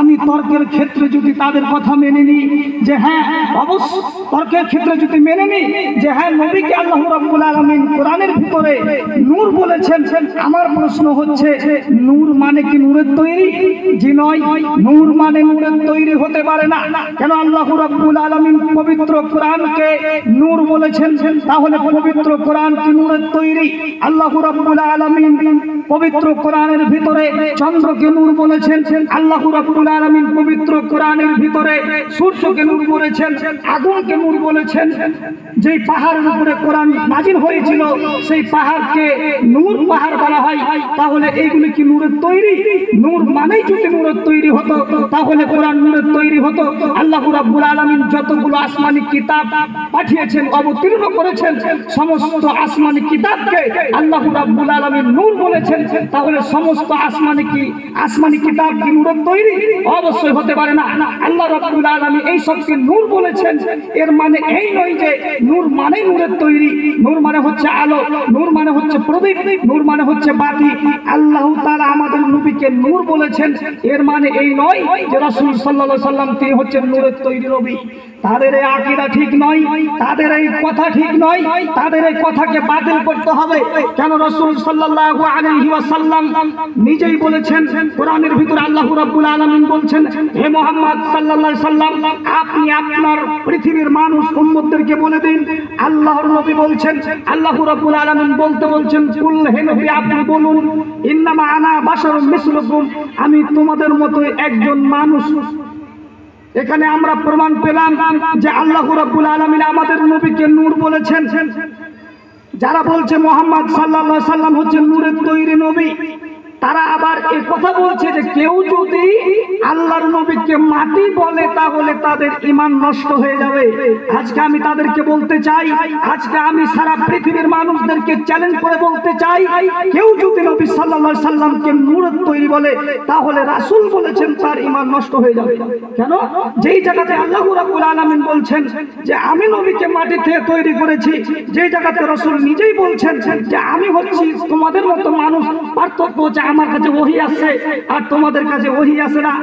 আমি তর্কের ক্ষেত্রে যদি তাদের কথা মেনে নিই যে হ্যাঁ অবশ্য তর্কের ক্ষেত্রে যদি মেনে নিই যে হ্যাঁ নবীকে আল্লাহ রাব্বুল আলামিন কোরআনের ভিতরে নূর বলেছেন, আমার প্রশ্ন হচ্ছে নূর মানে কি নূরের তৈরি? জি নয়, নূর মানে নূরের তৈরি হতে পারে না। কেন আল্লাহ রাব্বুল আলামিন পবিত্র কোরআনকে নূর বলেছেন, তাহলে পবিত্র কোরআন কি নূরের তৈরি? আল্লাহ রাব্বুল আলামিন পবিত্র কোরআনের ভিতরে চন্দ্রকে নূর বলেছেন, আল্লাহ রাব্বুল আলামিন পবিত্র কোরআনের ভিতরে সূর্যকে নূর বলেছেন, আগুনকে নূর বলেছেন। যেই পাহাড়ের উপরে কোরআন নাজিল হয়েছিল সেই পাহাড়কে নূর পাহাড় বলা হয়। তাহলে এইগুলি কি নূরের তৈরি? নূর মানেই যদি নূরের তৈরি হতো তাহলে কোরআন নূরের তৈরি হতো। আল্লাহ রাব্বুল আলামিন যতগুলো আসমানি কিতাব পাঠিয়েছেন, অবতীর্ণ করেছেন, সমস্ত আসমানি কিতাবকে আল্লাহ রাব্বুল আলামিন নূর বলেছেন। তাহলে সমস্ত আসমানি কিতাব কি নূরের তৈরি? অবশ্যই হতে পারে না। আল্লাহ রাব্বুল আলামিন এই সবকে নূর বলেছেন, এর মানে এই নয় যে নূর মানে নূরের তৈরি। নূর মানে হচ্ছে আলো, নূর মানে হচ্ছে প্রদীপ, নূর মানে হচ্ছে বাতি। আল্লাহ তাআলা আমাদের নবীকে নূর বলেছেন, এর মানে এই নয় যে রাসূল সাল্লাল্লাহু আলাইহি সাল্লাম তিনি হচ্ছেন নূরের তৈরি নবী। তাদের এই আকীদা ঠিক নয়, তাদের এই কথা ঠিক নয়, তাদের এই কথাকে বাতিল করতে হবে। কেন রাসূল সাল্লাল্লাহু আলাইহি ওয়াসাল্লাম নিজেই বলেছেন, কোরআনের ভিতরে আল্লাহ রাব্বুল আলামিন বলছেন, হে মুহাম্মদ সাল্লাল্লাহু আলাইহি সাল্লাম, আপনি আপনার পৃথিবীর মানুষ উম্মতদেরকে বলে দিন। আল্লাহর নবী বলছেন, আল্লাহ রাব্বুল আলামিন বলছেন, কুল, হে নবী আপনি বলুন, ইন্নামা আনা বাশারুম মিসলুকুম, আমি তোমাদের মতো একজন মানুষ। এখানে আমরা প্রমাণ পেলাম যে আল্লাহ রাব্বুল আলামিন আমাদের নবীকে নূর বলেছেন। যারা বলছে মুহাম্মদ সাল্লাল্লাহু আলাইহি সাল্লাম হচ্ছে নূরের তৈরি নবী, তারা আবার এই কথা বলছে যে কেউ যদি আল্লাহর নবীকে মাটি বলে তাহলে তাদের ঈমান নষ্ট হয়ে যাবে। আজকে আমি তাদেরকে বলতে চাই, আজকে আমি সারা পৃথিবীর মানুষদেরকে চ্যালেঞ্জ করে বলতে চাই, কেউ যদি নবী সাল্লাল্লাহু আলাইহি সাল্লামকে নূরের তৈরি বলে তাহলে রাসূল বলেছেন তার ঈমান নষ্ট হয়ে যাবে। কেন? যেই জায়গাতে আল্লাহ রাব্বুল আলামিন বলছেন যে আমি নবীকে মাটি থেকে তৈরি করেছি, যেই জায়গাতে রাসূল নিজেই বলছেন যে আমি হচ্ছি তোমাদের মতো মানুষ, পার্থক্য হচ্ছে আমার কাছে ওহী আছে আর তোমাদের কাছে ওহী আছে না।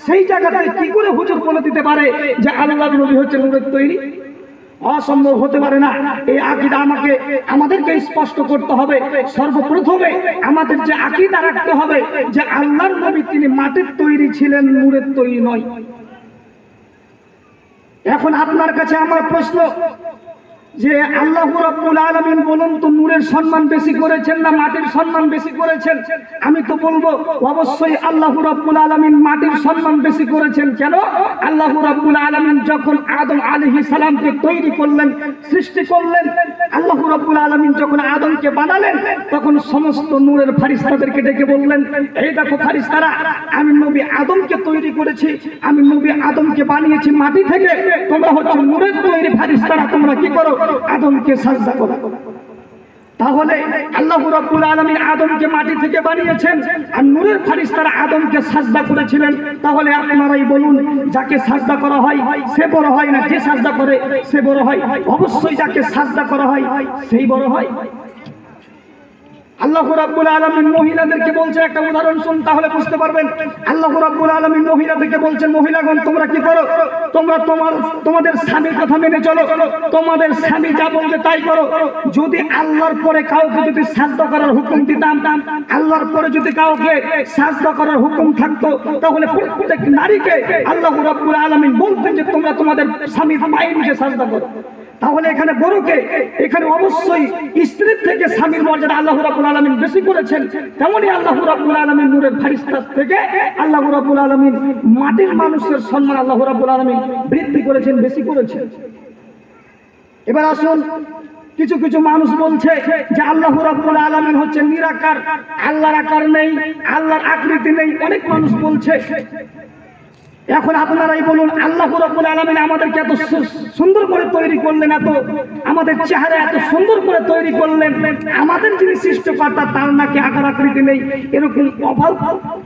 সেই জায়গাতে কি করে হুজুর বলে দিতে পারে যে আল্লাহর নবী হচ্ছে নূরের তৈরি? অসম্ভব হতে পারে না। এই আকীদা আমাদেরকে স্পষ্ট করতে হবে। সর্বপ্রথমে আমাদের যে আকীদা রাখতে হবে যে আল্লাহর নবী তিনি মাটির তৈরি ছিলেন, নূরের তৈরি নয়। এখন আপনার কাছে আমার প্রশ্ন যে আল্লাহ রাব্বুল আলামিন বলুন তো নূরের সম্মান বেশি করেছেন না মাটির সম্মান বেশি করেছেন? আমি তো বলবো অবশ্যই আল্লাহ রাব্বুল আলামিন মাটির সম্মান বেশি করেছেন। কেন? আল্লাহ রাব্বুল আলামিন যখন আদম আলাইহিস সালামকে তৈরি করলেন, সৃষ্টি করলেন, আল্লাহ রাব্বুল আলামিন যখন আদমকে বানালেন তখন সমস্ত নূরের ফেরেশতাদেরকে ডেকে বললেন, এই দেখো ফেরেশতারা, আমি নবী আদমকে তৈরি করেছি, আমি নবী আদমকে বানিয়েছি মাটি থেকে, তোমরা হচ্ছে নূরের তৈরি ফেরেশতারা, তোমরা কি করো? আদমকে সাজদা করো। তাহলে আল্লাহ রাব্বুল আলামিন আদমকে মাটি থেকে বানিয়েছেন আর নূরের ফেরেশতারা আদমকে সাজদা করেছিলেন। তাহলে আপনারাই বলুন, যাকে সাজদা করা হয় সে বড় হয় না যে সাজদা করে সে বড় হয়? অবশ্যই যাকে সাজদা করা হয় সেই বড় হয়। আল্লাহ রাব্বুল আলামিন মহিলাদেরকে বলছে, একটা উদাহরণ শুন তাহলে বুঝতে পারবেন। আল্লাহ রাব্বুল আলামিন মহিলাদেরকে বলছেন, মহিলাগণ তোমরা কি করো? তোমরা তোমাদের স্বামীর কথা মেনে চলো, তোমাদের স্বামী যা বলবে তাই করো। যদি আল্লাহর পরে কাউকে যদি সাজদা করার হুকুম দিতাম, আল্লাহর পরে যদি কাউকে সাজদা করার হুকুম থাকতো তাহলে প্রত্যেক নারীকে আল্লাহ রাব্বুল আলামিন বলতেন যে তোমরা তোমাদের স্বামীর পায়ে নিচে সাজদা করো। তাহলে এখানে বড়কে, এখানে অবশ্যই স্ত্রীর থেকে স্বামীর মর্যাদা আল্লাহ রাব্বুল আলামিন বেশি করেছেন। তেমনি আল্লাহ রাব্বুল আলামিন নূরের ফেরেশতা থেকে আল্লাহ রাব্বুল আলামিন মাটির মানুষের সম্মান আল্লাহ রাব্বুল আলামিন বৃদ্ধি করেছেন, বেশি করেছেন। এবার আসুন, কিছু কিছু মানুষ বলছে যে আল্লাহ রাব্বুল আলামিন হচ্ছে নিরাকার, আল্লাহর আকার নেই, আল্লাহর আকৃতি নেই, অনেক মানুষ বলছে। এখন আপনারাই বলুন, আল্লাহ রাব্বুল আলামিন আমাদেরকে এত সুন্দর করে তৈরি করলেন, এত আমাদের চেহারা এত সুন্দর করে তৈরি করলেন, আমাদের যিনি সৃষ্টিকর্তা তার নাকি আকার আকৃতি নেই, এরকম অভাব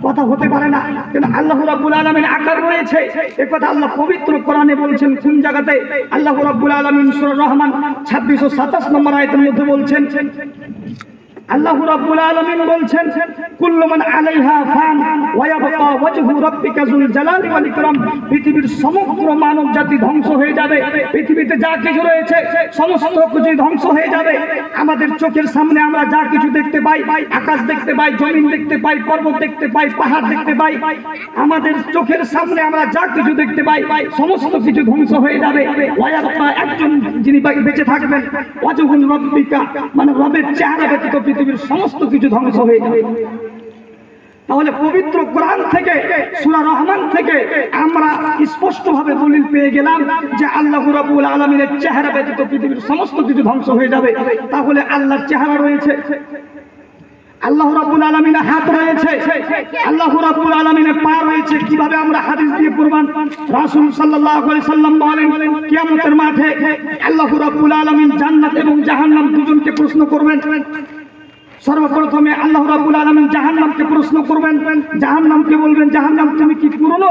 কথা হতে পারে না। কিন্তু আল্লাহ রাব্বুল আলামিন আকার রয়েছে, একথা আল্লাহ পবিত্র কোরআনে বলছেন। কোন জায়গাতে? আল্লাহ রাব্বুল আলামিন সূরা রহমান 26 ও 27 নম্বর আয়াতের মধ্যে বলছেন, আল্লাহ রাব্বুল আলামিন বলছেন কুল্লু মান আলাইহা ফান ওয়া ইয়াবকা ওয়াজহু রাব্বিকা যুল জালালি ওয়াল ইকরাম। পৃথিবীর সমগ্র মানব জাতি ধ্বংস হয়ে যাবে, পৃথিবীতে যা কিছু রয়েছে সমস্ত কিছু ধ্বংস হয়ে যাবে। আমাদের চোখের সামনে আমরা যা কিছু দেখতে পাই, আকাশ দেখতে পাই, জমিন দেখতে পাই, পর্বত দেখতে পাই, পাহাড় দেখতে পাই, আমাদের চোখের সামনে আমরা যা কিছু দেখতে পাই সমস্ত কিছু ধ্বংস হয়ে যাবে। ওয়া ইয়াবকা, একজন যিনি বেঁচে থাকবেন, ওয়াজহুল রাব্বিকা মানে রবের চেহারা ব্যতীত পৃথিবীর সমস্ত কিছু ধ্বংস হয়ে যাবে। তাহলে পবিত্র কোরআন থেকে, সূরা রহমান থেকে আমরা স্পষ্টভাবে দলিল পেয়ে গেলাম যে আল্লাহ রাব্বুল আলামিনের চেহারা ব্যতীত পৃথিবীর সমস্ত কিছু ধ্বংস হয়ে যাবে। তাহলে আল্লাহর চেহারা রয়েছে, আল্লাহ রাব্বুল আলামিনের হাত রয়েছে, আল্লাহ রাব্বুল আলামিনের পা রয়েছে। কিভাবে আমরা হাদিস দিয়ে প্রমাণ? রাসূল সাল্লাল্লাহু আলাইহি সাল্লাম বলেন কিয়ামতের মাঠে আল্লাহ রাব্বুল আলামিন জান্নাত এবং জাহান্নাম দুজনকে প্রশ্ন করবেন। সর্বপ্রথমে আল্লাহ রাব্বুল আলামিন জাহান্নামকে প্রশ্ন করবেন, জাহান্নামকে বলবেন জাহান্নাম তুমি কি পূর্ণ?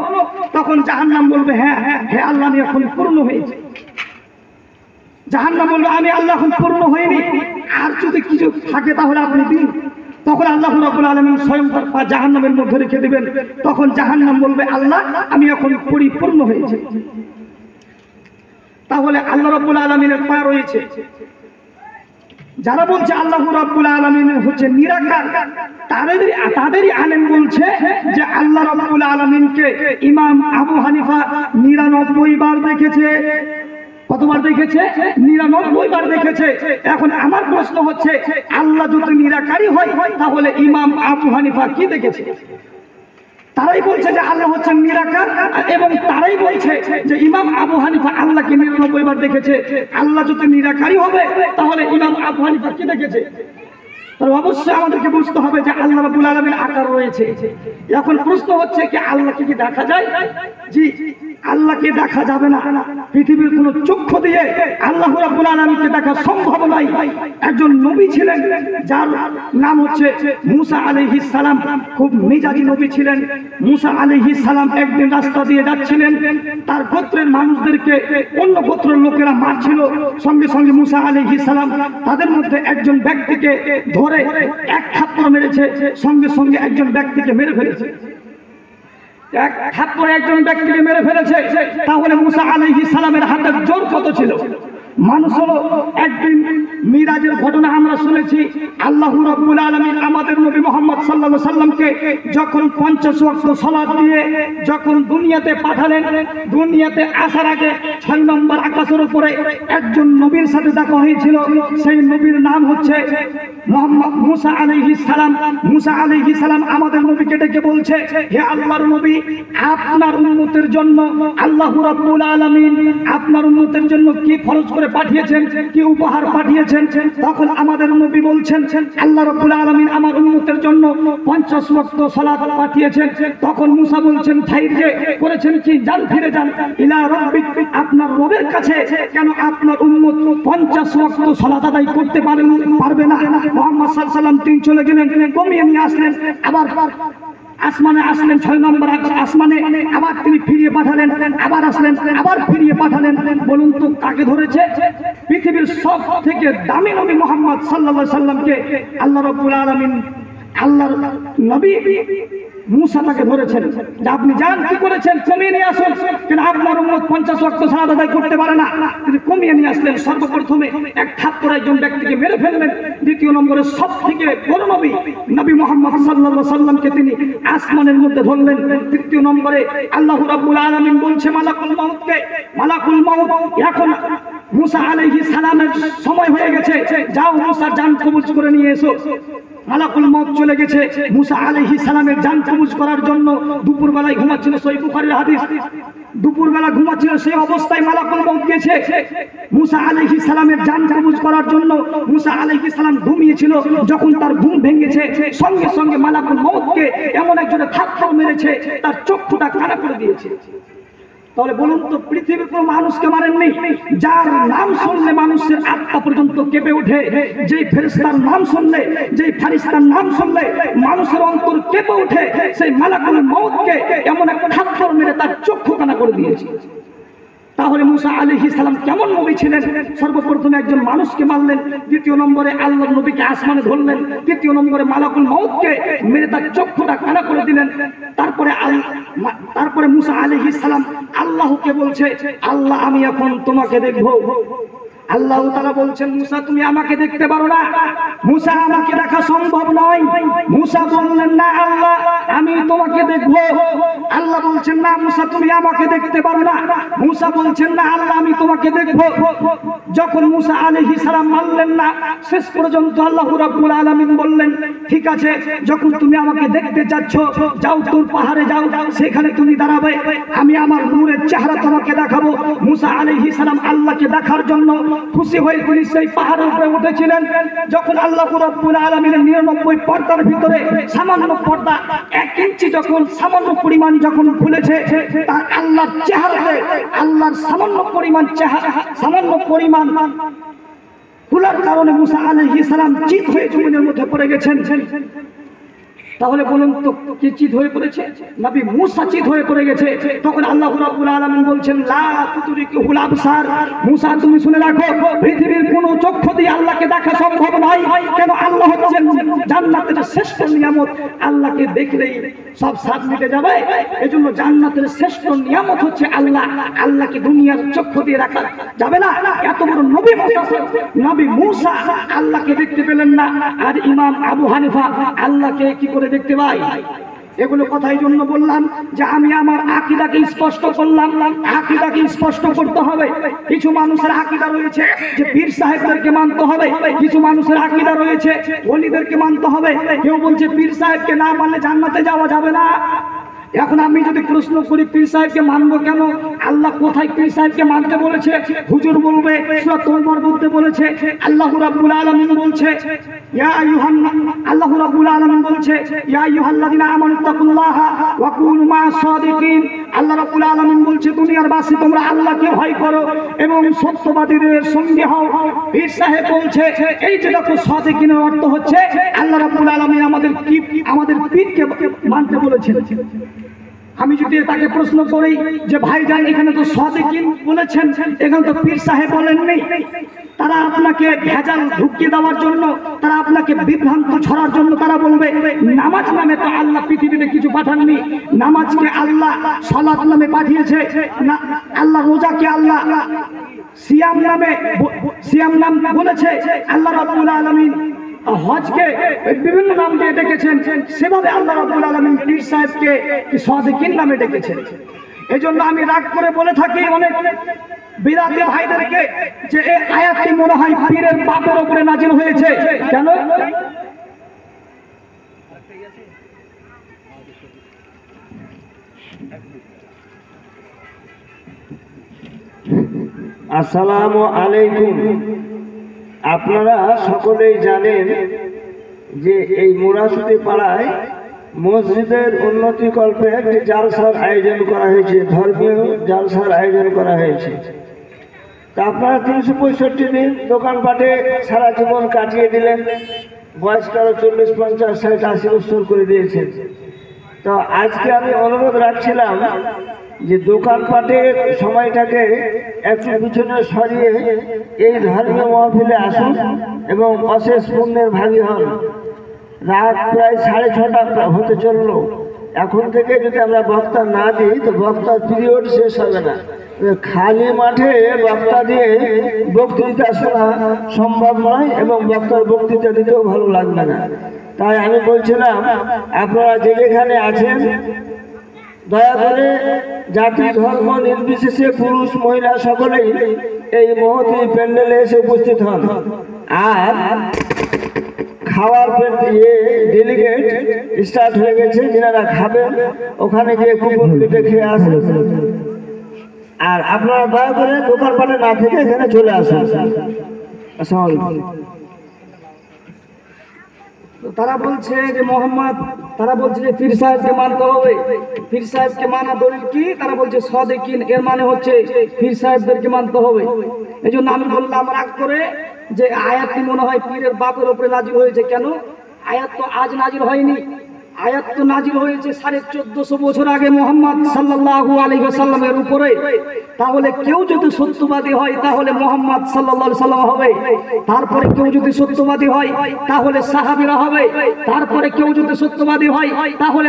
তখন জাহান্নাম বলবে হ্যাঁ হে আল্লাহ আমি এখন পূর্ণ হয়েছি। জাহান্নাম বলবে আমি আল্লাহ এখন পূর্ণ হইনি, আর যদি কিছু থাকে তাহলে আপনি দিন। তখন আল্লাহ রাব্বুল আলামিন স্বয়ং তার পা জাহান্নামের মধ্যে রেখে দিবেন। তখন জাহান্নাম বলবে আল্লাহ আমি এখন পরিপূর্ণ হয়েছি। তাহলে আল্লাহ রাব্বুল আলামিনের পা রয়েছে। যারা বলছে আল্লাহ রাব্বুল আলামিন হচ্ছে নিরাকার, তাদেরই আলেম বলছে যে আল্লাহ রাব্বুল আলামিনকে ইমাম আবু হানিফা 99 বার দেখেছে। কতবার দেখেছে? 99 বার দেখেছে। এখন আমার প্রশ্ন হচ্ছে আল্লাহ যদি নিরাকারই হয় তাহলে ইমাম আবু হানিফা কি দেখেছে? তারাই বলছে যে আল্লাহ হচ্ছেন নিরাকার, এবং তারাই বলছে যে ইমাম আবু হানিফা আল্লাহকে 99 বার দেখেছে। আল্লাহ যদি নিরাকারই হবে তাহলে ইমাম আবু হানিফা কি দেখেছে? তাহলে অবশ্যই আমাদেরকে বুঝতে হবে যে আল্লাহ রাব্বুল আলামিনের আকার রয়েছে। এখন প্রশ্ন হচ্ছে কি আল্লাহকে কি দেখা যায়? জি, আল্লাহকে দেখা যাবে না। পৃথিবীর কোন চক্ষু দিয়ে আল্লাহ রাব্বুল আলামিনকে দেখা সম্ভব নয়। একজন নবী ছিলেন যার নাম হচ্ছে মুসা আলাইহিস সালাম, খুব মিজাজি নবী ছিলেন। মুসা আলাইহিস সালাম একদিন রাস্তা দিয়ে যাচ্ছিলেন, তার গোত্রের মানুষদেরকে অন্য গোত্রের লোকেরা মারছিল। সঙ্গে সঙ্গে মুসা আলাইহিস সালাম তাদের মধ্যে একজন ব্যক্তিকে ধরে এক থাপ্পড় মেরেছে, সঙ্গে সঙ্গে একজন ব্যক্তিকে মেরে ফেলেছে। এক থাপ্পড়ে একজন ব্যক্তিকে মেরে ফেলেছে। তাহলে মুসা আলাইহিস সালামের হাতের জোর কত ছিল? মানুষ হলো। একদিন মিরাজের ঘটনা আমরা শুনেছি। আল্লাহ রাব্বুল আলামিন আমাদের নবী মুহাম্মদ সাল্লাল্লাহু আলাইহি সাল্লামকে যখন 50 ওয়াক্ত সালাত দিয়ে যখন দুনিয়াতে পাঠালেন, দুনিয়াতে আসার আগে 6 নম্বর আকাশের উপরে একজন নবীর সাথে দেখা হয়েছিল। সেই নবীর নাম হচ্ছে মুহাম্মদ মুসা আলাইহিস সালাম। মুসা আলাইহিস সালাম আমাদের নবীকে ডেকে বলছে, হে আল্লাহর নবী, আপনার উম্মতের জন্য আল্লাহ রাব্বুল আলামিন আপনার উম্মতের জন্য কি ফরজ করে পাঠিয়েছেন, কি উপহার পাঠিয়েছেন? তখন আমাদের নবী বলছেন আল্লাহ রাব্বুল আলামিন আমার উম্মতের জন্য 50 ওয়াক্ত সালাত পাঠিয়েছেন। তখন মুসা বলছেন ধৈর্য করেছেন কি, যান ফিরে যান ইলা রাব্বিক, আপনার রবের কাছে। কেন আপনার উম্মত 50 ওয়াক্ত সালাত আদায় করতে পারবে না? মুহাম্মদ সাল্লাল্লাহু আলাইহি সাল্লাম তিনি চলে গেলেন, কমিয়ে নিয়ে আসলেন। আবার আসমানে আসলেন, 6 নম্বর আসমানে আবার তিনি ফিরিয়ে পাঠালেন, আবার আসলেন, আবার ফিরিয়ে পাঠালেন। বলুন তো কাকে ধরেছে? পৃথিবীর সব থেকে দামি নবী মুহাম্মদ সাল্লাল্লাহু আলাইহি সাল্লামকে আল্লাহ রাব্বুল আলামিন আল্লাহর নবী মুসা তাকে ধরেছেন যে আপনি যান, কি করেছেন, কমিয়ে নিয়ে আসুন। কিন্তু আপনার উম্মত 50 ওয়াক্ত সালাত আদায় করতে পারে না। তিনি কমিয়ে নিয়ে আসলেন। সর্বপ্রথমে এক থাপ্পড়ে একজন ব্যক্তিকে মেরে ফেললেন। দ্বিতীয় নম্বরে সব থেকে বড় নবী নবী মুহাম্মদ সাল্লাল্লাহু আলাইহি সাল্লামকে তিনি আসমানের মধ্যে ধরলেন। তৃতীয় নম্বরে আল্লাহ রাব্বুল আলামিন বলছে মালাকুল মাউতকে, মালাকুল মাউত এখন মুসা আলাইহিস সালামের সময় হয়ে গেছে, যাও মুসার জান কবজ করে নিয়ে এসো। মালাকুল মউত চলে গেছে মুসা আলাইহিস সালামের জান কবজ করার জন্য। দুপুরবেলায় ঘুমাচ্ছিল, সহিহ বুখারীর হাদিস। দুপুরবেলা ঘুমাচ্ছিল, সেই অবস্থায় মালাকুল মউত গেছে মুসা আলাইহিস সালামের জান কবজ করার জন্য। মুসা আলাইহিস সালাম ঘুমিয়েছিল, যখন তার ঘুম ভেঙেছে সঙ্গে সঙ্গে মালাকুল মউতকে এমন একজনে থাপ্পড় মেরেছে, তার চক্ষুটা কানা করে দিয়েছে। তাহলে বলুন তো পৃথিবীর কোনো মানুষকে মারেননি যার নাম শুনলে মানুষের আত্মা পর্যন্ত কেঁপে ওঠে? যেই ফেরেশতার নাম শুনলে, যেই ফারিস্তার নাম শুনলে মানুষের অন্তর কেঁপে ওঠে, সেই মালাকুল মউতকে এমন এক থাপ্পড় মেরে তার চক্ষু কানা করে দিয়েছে। তাহলে মুসা আলাইহিস সালাম কেমন নবী ছিলেন? সর্বপ্রথমে একজন মানুষকে মারলেন, দ্বিতীয় নম্বরে আল্লাহর নবীকে আসমানে ধরলেন, তৃতীয় নম্বরে মালাকুল মউতকে মেরে তার চক্ষুটা কানা করে দিলেন। তারপরে মুসা আলাইহিস সালাম আল্লাহকে বলছে, আল্লাহ আমি এখন তোমাকে দেখবো। আল্লাহ তাআলা বলছেন, মুসা তুমি আমাকে দেখতে পারো না, মুসা আমাকে দেখা সম্ভব নয়। মুসা বললেন, না আল্লাহ আমি তোমাকে দেখবো। আল্লাহ বলছেন, না মুসা তুমি আমাকে দেখতে পারো না। মুসা বলছেন, না আল্লাহ আমি তোমাকে দেখবো। যখন মুসা আলাইহিস সালাম মানলেন না, শেষ পর্যন্ত আল্লাহ রাব্বুল আলামিন বললেন, ঠিক আছে যখন তুমি আমাকে দেখতে যাচ্ছ, যাও তোর পাহাড়ে যাও, সেখানে তুমি দাঁড়াবে, আমি আমার নূরের চেহারা তোমাকে দেখাবো। মুসা আলাইহিস সালাম আল্লাহকে দেখার জন্য খুশি হয়ে তিনি সেই পাহাড়ের উপরে উঠেছিলেন। যখন আল্লাহ রাব্বুল আলামিনের 99 পর্দার ভিতরে সামান্য পর্দা 1 ইঞ্চি যখন সামান্য পরিমাণ যখন খুলেছে, তার আল্লাহর চেহারাতে আল্লাহর সামান্য পরিমাণ চেহারা সামান্য পরিমাণ খোলার কারণে মুসা আলাইহিস সালাম চিত হয়ে জমিনের মধ্যে পড়ে গেছেন। তাহলে বলুন তো কি চিত হয়ে পড়েছে? নবী মুসা চিত হয়ে পড়ে গেছে। তখন আল্লাহ রাব্বুল আলামিন বলছেন, লা তুদরিকুল আবসার, মুসা তুমি শুনে রাখো, পৃথিবীর কোনো চক্ষু দিয়ে আল্লাহকে দেখা সম্ভব নয়। কেন? আল্লাহ হচ্ছেন জান্নাতের শ্রেষ্ঠ নিয়ামত, আল্লাহকে দেখলেই সব স্বাদ মিটে যাবে। এজন্য জান্নাতের শ্রেষ্ঠ নিয়ামত হচ্ছে আল্লাহ। আল্লাহকে দুনিয়ার চক্ষু দিয়ে রাখা যাবে না। এত বড় নবী মুসা আল্লাহকে দেখতে পেলেন না, আর ইমাম আবু হানিফা আল্লাহকে কি করে দেখতে পাই? এগুলো কথাই জন্য বললাম যে আমি আমার আকীদাকে স্পষ্ট করলাম। আকীদাকে স্পষ্ট করতে হবে। কিছু মানুষের আকীদা রয়েছে যে পীর সাহেবদেরকে মানতে হবে, কিছু মানুষের আকীদা রয়েছে ওলিদেরকে মানতে হবে। কেউ বলছে পীর সাহেবকে না মানলে জান্নাতে যাওয়া যাবে না। এখন আমি যদি প্রশ্ন করি পীর সাহেবকে মানবো কেন? আল্লাহ কোথায় পীর সাহেবকে মানতে বলেছে? হুজুর বলবে সূরা তওবার মধ্যে বলেছে, আল্লাহ রাব্বুল আলামিন বলছে, ইয়া আইয়ুহান আল্লাহ রাব্বুল আলামিন বলছে, ইয়া আইয়ুহাল্লাযিনা আমানু তাকুল্লাহা ওয়া কুনু মা'আস সাদিকিন। আল্লাহ রাব্বুল আলামিন বলছে, দুনিয়ার বাসী তোমরা আল্লাহকে ভয় করো এবং সত্যবাদীদের সঙ্গে হও। পীর সাহেব বলছে, এই যে দেখো সাদিকিনের অর্থ হচ্ছে আল্লাহ রাব্বুল আলামিন আমাদের পীরকে মানতে বলেছেন। আমি যদি তাকে প্রশ্ন করি যে ভাইজান এখানে তো সাদিকিন বলেছেন, এখানে তো পীর সাহেব বলেননি, তারা আপনাকে ভেজাল ঢুকিয়ে দেওয়ার জন্য, তারা আপনাকে বিভ্রান্ত ছড়ার জন্য তারা বলবে নামাজ নামে তো আল্লাহ পৃথিবীতে কিছু পাঠাননি, নামাজকে আল্লাহ সালাত নামে পাঠিয়েছে, আল্লাহ রোজাকে আল্লাহ সিয়াম নাম বলেছে, আল্লাহ রাব্বুল আলামিন হজকে বিভিন্ন নাম দিয়ে ডেকেছেন। সেভাবে আল্লাহ রাব্বুল আলামিন পীর সাহেবকে সাদিকিন নামে ডেকেছেন। এজন্য আমি রাগ করে বলে থাকি অনেক বিদাতি ভাইদেরকে যে এই আয়াতটি মনে হয় পীরের বাপের উপরে নাজিল হয়েছে। কেন? আসসালামু আলাইকুম। আপনারা সকলেই জানেন যে এই মুরাশুদি পাড়ায় মসজিদের উন্নতি কল্পে একটি জালসার আয়োজন করা হয়েছে, ধর্মীয় জালসার আয়োজন করা হয়েছে। তা আপনারা 365 দিন দোকানপাটে সারা জীবন কাটিয়ে দিলেন, বয়স কারো 40, 50, 60, 80 বছর করে দিয়েছেন। তো আজকে আমি অনুরোধ রাখছিলাম যে দোকানপাটের সময়টাকে একটু পিছনে সরিয়ে এই ধর্মীয় মহফিলে আসুন এবং অশেষ পুণ্যের ভাগী হন। রাত প্রায় 6:30 হতে চললো। এখন থেকে যদি আমরা বক্তা না দিই তো বক্তার পিরিয়ড শেষ হবে না। খালি মাঠে বক্তা দিয়ে বক্তৃতা শোনা সম্ভব নয় এবং বক্তার বক্তৃতা দিতেও ভালো লাগবে না। তাই আমি বলছিলাম আপনারা যেখানে আছেন দয়া করে জাতি ধর্ম নির্বিশেষে পুরুষ মহিলা সকলেই এই মহতী প্যান্ডেলে এসে উপস্থিত হন। আর খাওয়ার ডেলিগেট স্টার্ট হয়ে গেছে, যারা খাবেন ওখানে গিয়ে কুপন কেটে খেয়ে আসেন। আর আপনারা দয়া করে দোকানপাটে না থেকে এখানে চলে আসুন। আসসালামু আলাইকুম। তারা বলছে যে তারা বলছে যে পীর সাহেবকে মানতে হবে। পীর সাহেবকে মানা দলিল কি? তারা বলছে সাদিকিন, এর মানে হচ্ছে পীর সাহেবদেরকে মানতে হবে। এই জন্য আমি বললাম রাগ করে যে আয়াতটি মনে হয় পীরের বাপের উপরে নাজিল হয়েছে। কেন? আয়াত তো আজ নাজিল হয়নি, আয়াত তো নাজিল হয়েছে 1450 বছর আগে মুহাম্মদ সাল্লাল্লাহু আলাইহি ওয়াসাল্লামের উপরে। তাহলে কেউ যদি সত্যবাদী হয় তাহলে মুহাম্মদ সাল্লাল্লাহু আলাইহি ওয়াসাল্লাম হবে, তারপরে কেউ যদি সত্যবাদী হয় তাহলে সাহাবীরা হবে, তারপরে কেউ যদি সত্যবাদী হয় তাহলে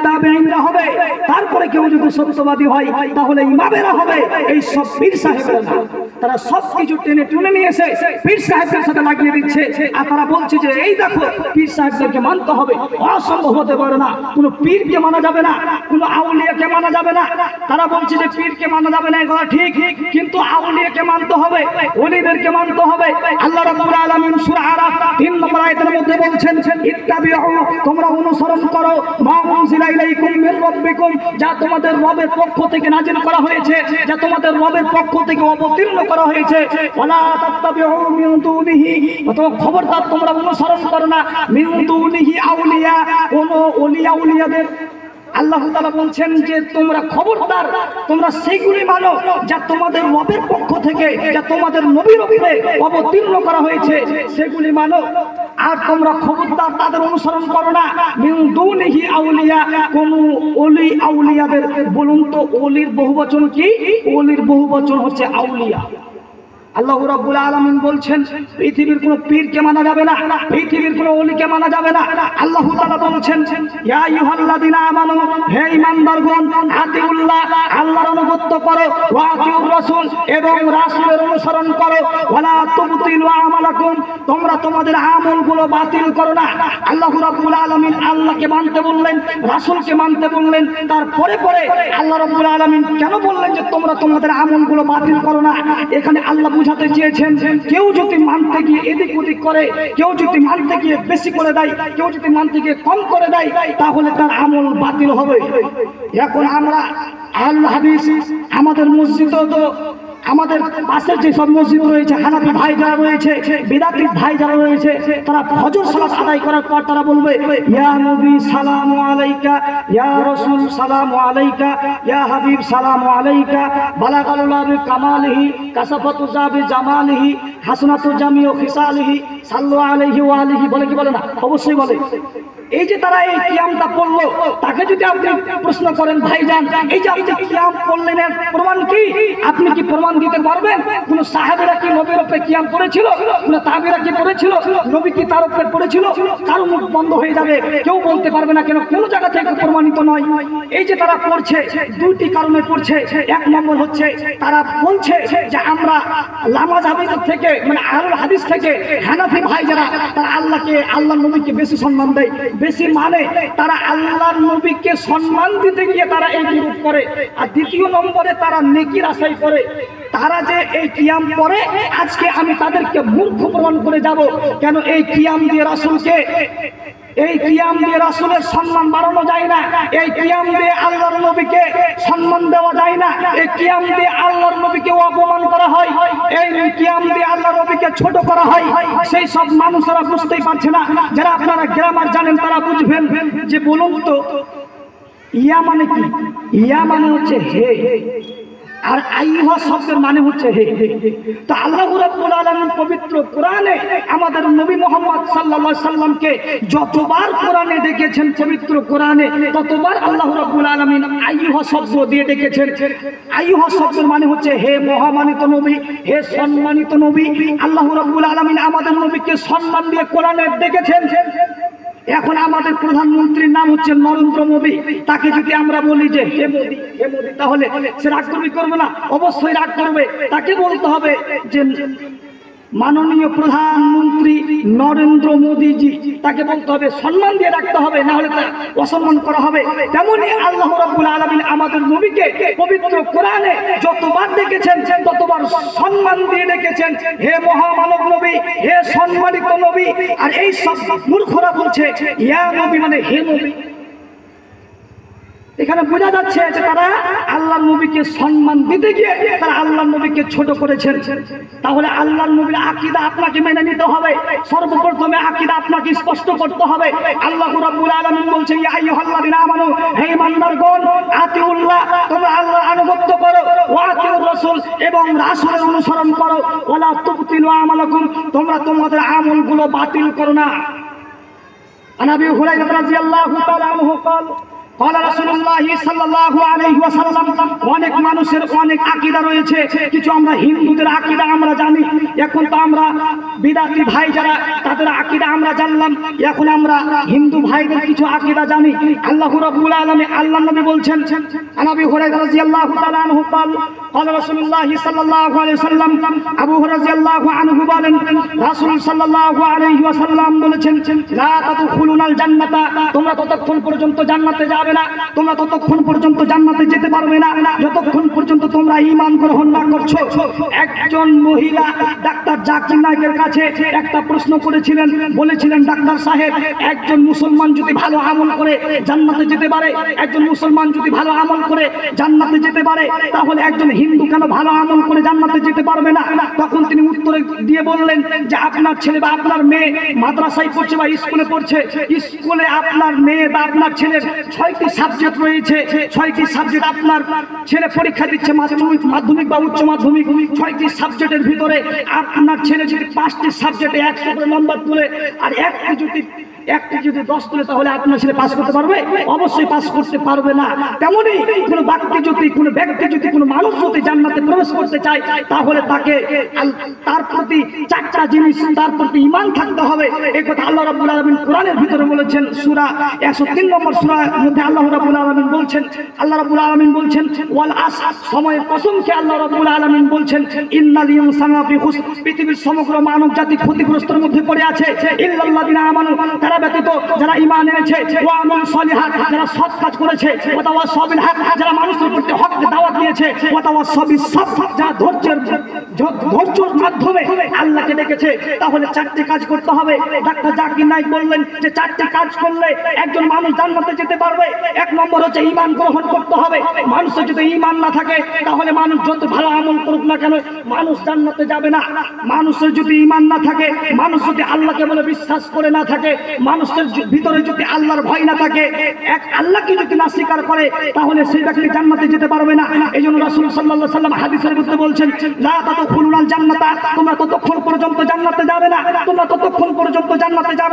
তাবেঈনরা হবে, তারপরে কেউ যদি সত্যবাদী হয় তাহলে ইমামেরা হবে। এই সব পীর সাহেবরা না, তারা সব কিছু টেনে টুনে নিয়ে এসে পীর সাহেবদের সাথে লাগিয়ে দিচ্ছে। আর তারা বলছে যে এই দেখো পীর সাহেবদেরকে মানতে হবে। অসম্ভব হতে পারে না, কোনো পীরকে মানা যাবে না, কোনো আউলিয়াকে মানা যাবে না। তারা বলছে যে পীরকে মানা যাবে না, এগুলো ঠিক, কিন্তু আউলিয়াকে মানতে হবে, ওলিদেরকে মানতে হবে। আল্লাহ রাব্বুল আলামিন সূরা আরাফ 3 নম্বর আয়াতের মধ্যে বলছেন, ইত্তাবিউ, তোমরা অনুসরণ করো মা উনজিলা ইলাইকুম মির রাব্বিকুম, যা তোমাদের রবের পক্ষ থেকে নাজিল করা হয়েছে, যা তোমাদের রবের পক্ষ থেকে অবতীর্ণ করা হয়েছে। ওয়ালা তাত্তাবিউ মিন দুনিহি, তো খবরদার তোমরা অনুসরণ করো না মিন দুনিহি আউলিয়া, কোন ওলি আউলিয়াদের। আল্লাহ তাআলা বলছেন যে তোমরা খবরদার তোমরা সেইগুলি মানো যা তোমাদের রবের পক্ষ থেকে, যা তোমাদের নবীর উপরে অবতীর্ণ করা হয়েছে, সেগুলি মানো। আর তোমরা খবরদার তাদের অনুসরণ করো না মিন দুনিহি আউলিয়া, কোন ওলি আউলিয়াদের। বলুন তো ওলির বহুবচন কি? ওলির বহুবচন হচ্ছে আউলিয়া। আল্লাহ রাব্বুল আলামিন বলছেন পৃথিবীর কোনো পীরকে মানা যাবে না, পৃথিবীর কোনো ওলিকে মানা যাবে না। আল্লাহ তাআলা বলছেন, ইয়া আইয়ুহাল্লাযিনা আমানু, হে ঈমানদারগণ, আতিউল্লাহ, আল্লাহর অনুগত্য করো, ওয়া আতিউর রাসূল, এবং রাসূলের অনুসরণ করো, ওয়ালা তুবতিলু আমালাকুম, তোমরা তোমাদের আমলগুলো বাতিল করো না। আল্লাহ রাব্বুল আলামিন আল্লাহকে মানতে বললেন, রাসূলকে মানতে বললেন, তারপরে পরে আল্লাহ রাব্বুল আলামিন কেন বললেন যে তোমরা তোমাদের আমলগুলো বাতিল করো না? এখানে আল্লাহ বুঝাতে চেয়েছেন কেউ যদি মানতে গিয়ে এদিক ওদিক করে, কেউ যদি মানতে গিয়ে বেশি করে দেয়, কেউ যদি মানতে গিয়ে কম করে দেয়, তাহলে তার আমল বাতিল হবে। এখন আমরা আহলে হাদিস, আমাদের মসজিদও তো, আমাদের পাশের যে সব মসজিদ রয়েছে, হানাফি ভাই যারা রয়েছে, বিদাতি ভাই যারা রয়েছে, তারা ফজর সালাত আদায় করার পর তারা বলবে, ইয়া নবী সালামু আলাইকা, ইয়া রাসূল সালামু আলাইকা, ইয়া হাবিব সালামু আলাইকা, বালাগাল্লাহু বিকামালিহি, কাসাফাতু জাবি জামালিহি, হাসনাতু জামিউ খিসালিহি, সাল্লু আলাইহি ওয়া আলিহি। বলে কি বলে না? অবশ্যই বলে। এই যে তারা এই কিয়ামটা পড়লো, তাকে যদি আপনি প্রশ্ন করেন, ভাইজান এই যে আপনি কিয়াম পড়লেন এর প্রমাণ কি? আপনি কি প্রমাণ দিতে পারবেন? কোন সাহাবীরা কি নবীর উপরে কিয়াম করেছিল? কোন তাবেঈরা কি করেছিল? নবী কি তার উপরে পড়েছিল? কারো মুখ বন্ধ হয়ে যাবে, কেউ বলতে পারবে না, কেন কোন জায়গা থেকে প্রমাণিত নয়। এই যে তারা পড়ছে, দুটি কারণে পড়ছে। এক নম্বর হচ্ছে তারা বলছে যে আমরা নামাজ হাদিস থেকে, মানে আহলে হাদিস থেকে হানাফি ভাই যারা, তারা আল্লাহকে, আল্লাহর নবীকে বেশি সম্মান দেয়, বেশি মানে। তারা আল্লাহর নবীকে সম্মান দিতে গিয়ে তারা এই বিরোধ করে। আর দ্বিতীয় নম্বরে তারা নেকির আশাই করে। তারা যে এই কিয়াম পড়ে, আজকে আমি তাদেরকে মূর্খ প্রমাণ করে যাব। কেন? এই কিয়াম দিয়ে রাসূলকে, এই কিয়াম দিয়ে রাসূলের সম্মান বাড়ানো যায় না, এই কিয়াম দিয়ে আল্লাহর নবীকে সম্মান দেওয়া যায় না, এই কিয়াম দিয়ে আল্লাহর নবীকে অপমান করা হয়, এই কিয়াম দিয়ে আল্লাহর নবীকে ছোট করা হয়। সেই সব মানুষেরা বুঝতেই পারছে না। যারা আপনারা গ্রামার জানেন তারা বুঝবেন। যে বলুন তো ইয়া মানে কি? ইয়া মানে হচ্ছে হে, আর আইয়ুহা শব্দের মানে হচ্ছে হে। তো আল্লাহ রাব্বুল আলামিন পবিত্র কোরআনে আমাদের নবী মুহাম্মদ সাল্লাল্লাহু আলাইহি সাল্লামকে যতবার কোরআনে ডেকেছেন, পবিত্র কোরআনে, ততবার আল্লাহ রাব্বুল আলামিন আইয়ুহা শব্দ দিয়ে ডেকেছেন। আইয়ুহা শব্দের মানে হচ্ছে হে মহামানিত নবী, হে সম্মানিত নবী। আল্লাহ রাব্বুল আলামিন আমাদের নবীকে সম্মান দিয়ে কোরআনে ডেকেছেন। এখন আমাদের প্রধানমন্ত্রীর নাম হচ্ছে নরেন্দ্র মোদী, তাকে যদি আমরা বলি যে হে মোদী, হে মোদী, তাহলে সে রাগ করবে না? অবশ্যই রাগ করবে। তাকে বলতে হবে যে মাননীয় প্রধানমন্ত্রী নরেন্দ্র মোদীজি, তাকে বলতে হবে, সম্মান দিয়ে রাখতে হবে, না হলে তা অসম্মান করা হবে। তেমনি আল্লাহ রাব্বুল আলামিন আমাদের নবীকে পবিত্র কোরআনে যতবার ডেকেছেন ততবার সম্মান দিয়ে ডেকেছেন, হে মহামানব নবী, হে সম্মানিত নবী। আর এই সব মূর্খরা বলছে ইয়া নবী মানে হে নবী। এখানে বোঝা যাচ্ছে যে তারা আল্লাহর নবীকে সম্মান দিতে গিয়ে তারা আল্লাহর নবীকে ছোট করেছেন। তাহলে আল্লাহর নবীর আকীদা আপনাকে মেনে নিতে হবে। সর্বপ্রথমে আকীদা আপনাকে স্পষ্ট করতে হবে। আল্লাহ রাব্বুল আলামিন বলছেন, ইয়া আইয়ুহাল্লাযিনা আমানু, হে ঈমানদারগণ, আতিউল্লাহ, তোমরা আল্লাহর আনুগত্য করো, ওয়া আতিউর রাসূল, এবং রাসূলের অনুসরণ করো, ওয়ালা তুবতিলু আমালাকুম, তোমরা তোমাদের আমলগুলো বাতিল করো না। عن ابي هريره رضي الله تعالى عنه قال قال رسول الله صلى الله عليه وسلم অনেক মানুষের অনেক আকীদা রয়েছে কিছু আমরা হিন্দুদের আকীদা আমরা জানি এখন তো আমরা বিদাতি ভাই যারা তাদের আকীদা আমরা জানলাম এখন আমরা হিন্দু ভাইদের কিছু আকীদা জানি আল্লাহ রাব্বুল আলামিন আল্লাহ নবী বলছেন عن ابي هريره رضي الله تعالى عنه قال قال رسول الله صلى الله عليه وسلم আবু হুরায়রা রাদিয়াল্লাহু আনহু বলেন রাসূল সাল্লাল্লাহু আলাইহি ওয়াসাল্লাম বলেছেন লা তাদখুলুনাল জান্নাতা তোমরা ততক্ষণ পর্যন্ত জান্নাতে যাবে না তোমরা ততক্ষণ পর্যন্ত জান্নাতে যেতে পারবে না যতক্ষণ পর্যন্ত তোমরা ঈমান গ্রহণ না করছো একজন মহিলা ডাক্তার জাকির নায়েকের কাছে একটা প্রশ্ন করেছিলেন বলেছিলেন ডাক্তার সাহেব একজন মুসলমান যদি ভালো আমল করে জান্নাতে যেতে পারে একজন মুসলমান যদি ভালো আমল করে জান্নাতে যেতে পারে তাহলে একজন হিন্দু কেন ভালো আমল করে জান্নাতে যেতে পারবে না তখন তিনি উত্তরে দিয়ে বললেন যে আপনার ছেলে বা আপনার মেয়ে মাদ্রাসায় পড়ছে বা স্কুলে পড়ছে স্কুলে আপনার মেয়ে বা আপনার ছেলের 6টি সাবজেক্ট রয়েছে 6টি সাবজেক্ট আপনার ছেলে পরীক্ষা দিচ্ছে মাধ্যমিক বা উচ্চ মাধ্যমিক 6টি সাবজেক্টের ভিতরে আপনার ছেলে যদি 5টি সাবজেক্টে 100 করে নম্বর তুলে আর একটি যদি 10 তুলে তাহলে আপনার ছেলে পাস করতে পারবে অবশ্যই পাস করতে পারবে না তেমনি কোনো ব্যক্তি যদি কোনো মানুষ যদি জান্নাতে প্রবেশ করতে চায় তাহলে তাকে তার প্রতি 4টা জিনিস তার প্রতি ঈমান থাকতে হবে এই কথা আল্লাহ রাব্বুল আলামিন কোরআনের ভিতরে বলেছেন সূরা 103 নম্বর সূরার মধ্যে আল্লাহ রাব্বুল আলামিন বলছেন ওয়াল আসর সময়ের কসমকে আল্লাহ রাব্বুল আলামিন বলছেন ইন্নাল ইনসানা ফি খুসর পৃথিবীর সমগ্র মানব জাতি ক্ষতিগ্রস্তের মধ্যে পড়ে আছে ইল্লাল্লাযিনা আমানু তারা ব্যতীত যারা ঈমান এনেছে ওয়া আমালু সলিহাত যারা সৎ কাজ করেছে ওয়া তাওয়াসাউ বিল হক যারা মানুষের প্রতি হককে দাওয়াত দিয়েছে ওয়া তাওয়াসাউ বিস সাবর যারা ধৈর্যের মাধ্যমে আল্লাহকে ডেকেছে তাহলে 4টি কাজ করতে হবে ডাক্তার জাকির নায়েক বললেন যে 4টি কাজ করলে একজন মানুষ জান্নাতে যেতে পারবে এক নম্বর হচ্ছে ঈমান গ্রহণ করতে হবে মানুষের যদি ঈমান না থাকে তাহলে মানুষ যত ভালো আমল করুক না কেন মানুষ জান্নাতে যাবে না মানুষের যদি ঈমান না থাকে মানুষ যদি আল্লাহকে বলে বিশ্বাস করে না থাকে মানুষের ভিতরে যদি আল্লাহর ভয় না থাকে এক আল্লাহকে যদি না স্বীকার করে তাহলে সেই ব্যক্তি জান্নাতে যেতে পারবে না এইজন্য রাসূল সাল্লাল্লাহু আলাইহি ওয়াসাল্লাম হাদিসের মধ্যে বলছেন লা তাদখুলুনাল জান্নাতা তোমরা ততক্ষণ পর্যন্ত জান্নাতে যাবে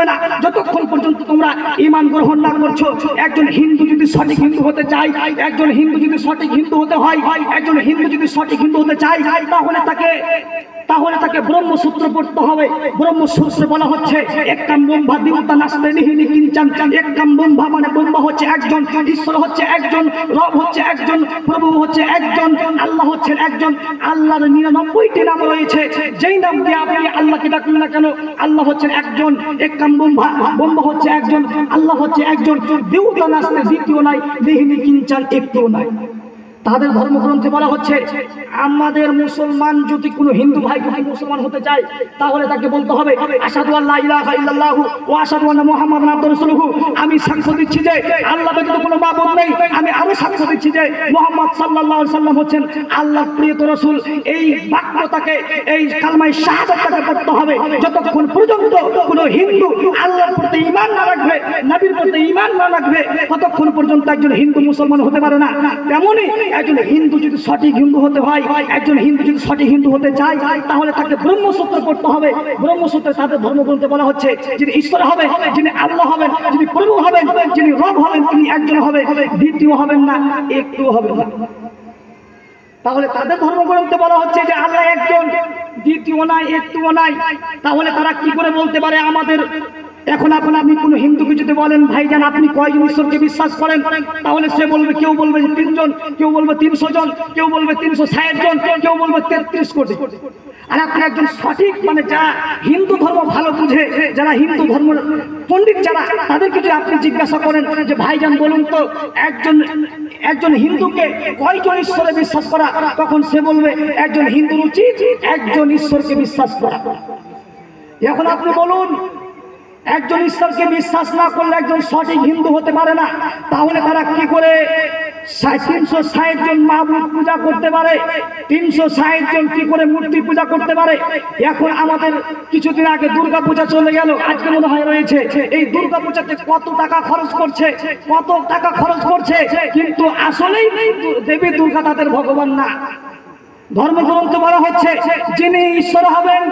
না যতক্ষণ পর্যন্ত তোমরা ঈমান গ্রহণ না করছো একজন হিন্দু যদি সঠিক হিন্দু হতে চায় একজন হিন্দু যদি সঠিক হিন্দু হতে হয় একজন হিন্দু যদি সঠিক হিন্দু হতে চায় তাহলে তাকে ব্রহ্মসূত্র পড়তে হবে ব্রহ্মসূত্রে বলা হচ্ছে একাম ব্রহ্মা দিবতা নাস্তে নিহিনি কিঞ্চন একাম ব্রহ্মা মানে ব্রহ্মা হচ্ছে একজন ঈশ্বর হচ্ছে একজন রব হচ্ছে একজন প্রভু হচ্ছে একজন আল্লাহ হচ্ছেন একজন আল্লাহর 99টি নাম রয়েছে যেই নাম দিয়ে আপনি আল্লাহকে ডাকবেন না কেন আল্লাহ হচ্ছেন একজন একাম ব্রহ্মা হচ্ছে একজন আল্লাহ হচ্ছে একজন দেবতা নাস্তে দ্বিতীয় নাই নিহিনি কিঞ্চন একটিও নাই তাদের ধর্মগ্রন্থে বলা হচ্ছে আমাদের মুসলমান যদি কোনো হিন্দু ভাই যদি মুসলমান হতে চায় তাহলে তাকে বলতে হবে আশহাদু আল্লা ইলাহা ইল্লাল্লাহু ওয়া আশহাদু আন্না মুহাম্মাদান আবদুহু ওয়া রাসূলুহু আমি সাক্ষ্য দিচ্ছি যে আল্লাহ ব্যতীত কোনো মাবুদ নেই আমি আরো সাক্ষ্য দিচ্ছি যে মুহাম্মদ সাল্লাল্লাহু আলাইহি সাল্লাম হচ্ছেন আল্লাহর প্রিয় রাসূল এই বাক্যটাকে এই কালমায়ে শাহাদাতটাকে পড়তে হবে যতক্ষণ পর্যন্ত কোনো হিন্দু আল্লাহর প্রতি ঈমান না রাখবে নবীর প্রতি ঈমান না রাখবে ততক্ষণ পর্যন্ত একজন হিন্দু মুসলমান হতে পারে না তেমনি একজন হিন্দু যদি সঠিক হিন্দু হতে হয় একজন হিন্দু যদি সঠিক হিন্দু হতে চায় তাহলে তাকে ব্রহ্মসূত্র পড়তে হবে ব্রহ্মসূত্রে তাদের ধর্মগ্রন্থে বলা হচ্ছে যিনি ঈশ্বর হবে যিনি আল্লাহ হবেন যিনি প্রভু হবেন যিনি রব হবেন তিনি একজন হবে দ্বিতীয় হবেন না একটিও হবে না তাহলে তাদের ধর্মগ্রন্থে বলা হচ্ছে যে আল্লাহ একজন দ্বিতীয় নাই একটিও নাই তাহলে তারা কি করে বলতে পারে আমাদের এখন আপনি কোনো হিন্দুকে যদি বলেন ভাইজান আপনি কয়জন ঈশ্বরকে বিশ্বাস করেন তাহলে সে বলবে কেউ বলবে 3 জন কেউ বলবে 300 জন কেউ বলবে 360 জন কেউ বলবে 33 কোটি আর আপনি একজন সঠিক মানে যারা হিন্দু ধর্ম ভালো বুঝে যারা হিন্দু ধর্ম পণ্ডিত যারা তাদেরকে যদি আপনি জিজ্ঞাসা করেন যে ভাইজান বলুন তো একজন হিন্দুকে কয়জন ঈশ্বরে বিশ্বাস করা তখন সে বলবে একজন হিন্দুর উচিত একজন ঈশ্বরকে বিশ্বাস করা এখন আপনি বলুন একজন ঈশ্বরকে বিশ্বাস না করলে একজন সঠিক হিন্দু হতে পারে না তাহলে তারা কি করে 360 জন মাবুদ পূজা করতে পারে 360 জন কি করে মূর্তি পূজা করতে পারে এখন আমাদের কিছুদিন আগে দুর্গা পূজা চলে গেল আজকে মনে হয় রয়েছে এই দুর্গা পূজাতে কত টাকা খরচ করছে কিন্তু আসলেই দেবী দুর্গা তাদের ভগবান না ধর্মগ্রন্থে বলা হচ্ছে যিনি ঈশ্বর হবেন,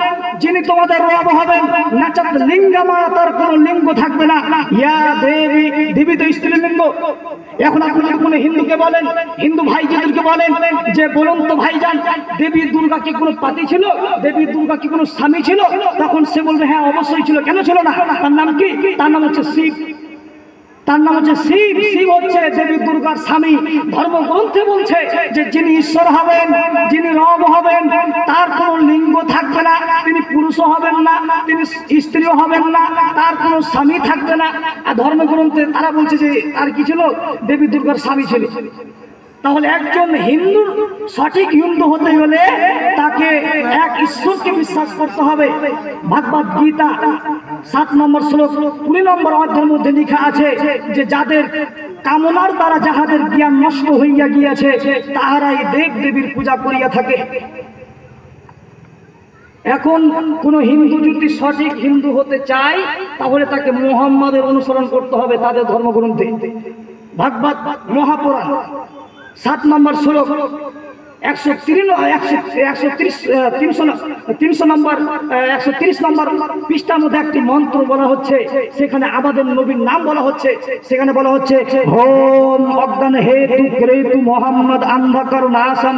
যিনি তোমাদের রব হবেন, নাচাত লিঙ্গামা, তার কোনো লিঙ্গ থাকবে না। ইয়া দেবী, দেবী তো স্ত্রীলিঙ্গ। এখন আপনি কোনো হিন্দুকে বলেন, হিন্দু ভাইজিদেরকে বলেন যে বলুন তো ভাইজান, দেবী দুর্গা কি কোনো পাতি ছিল, দেবী দুর্গা কি কোনো স্বামী ছিল? তখন সে বলবে হ্যাঁ অবশ্যই ছিল, কেন ছিল না? তার নাম কি? তার নাম হচ্ছে শিব। তার নাম হচ্ছে শিব। শিব হচ্ছে দেবী দুর্গার স্বামী। ধর্মগ্রন্থে বলছে যে যিনি ঈশ্বর হবেন, যিনি রব হবেন, তার কোনো লিঙ্গ থাকবে না, তিনি পুরুষও হবেন না, তিনি স্ত্রীও হবেন না, তার কোনো স্বামী থাকবে না। আর ধর্মগ্রন্থে তারা বলছে যে আর কি ছিল, দেবী দুর্গার স্বামী ছিল। তাহলে একজন হিন্দুর সঠিক হিন্দু হতে হলে তাকে এক ঈশ্বরকে বিশ্বাস করতে হবে। ভাগবত গীতা 7 নম্বর শ্লোক 20 নম্বর অধ্যায়ের মধ্যে লেখা আছে যে যাদের কামনার দ্বারা যাহাদের জ্ঞান নষ্ট হইয়া গিয়াছে তাহারাই দেব দেবীর পূজা করিয়া থাকে। এখন কোন হিন্দু যদি সঠিক হিন্দু হতে চায় তাহলে তাকে মুহাম্মাদের অনুসরণ করতে হবে তাদের ধর্মগ্রন্থে। ভাগবত মহাপুরাণ 7 নম্বর শ্লোক 130 নম্বর পৃষ্ঠার মধ্যে একটি মন্ত্র বলা হচ্ছে, সেখানে আমাদের নবীর নাম বলা হচ্ছে। সেখানে বলা হচ্ছে হোম অজ্ঞান হেতু ক্রেতু মোহাম্মদ অন্ধকার নাশম।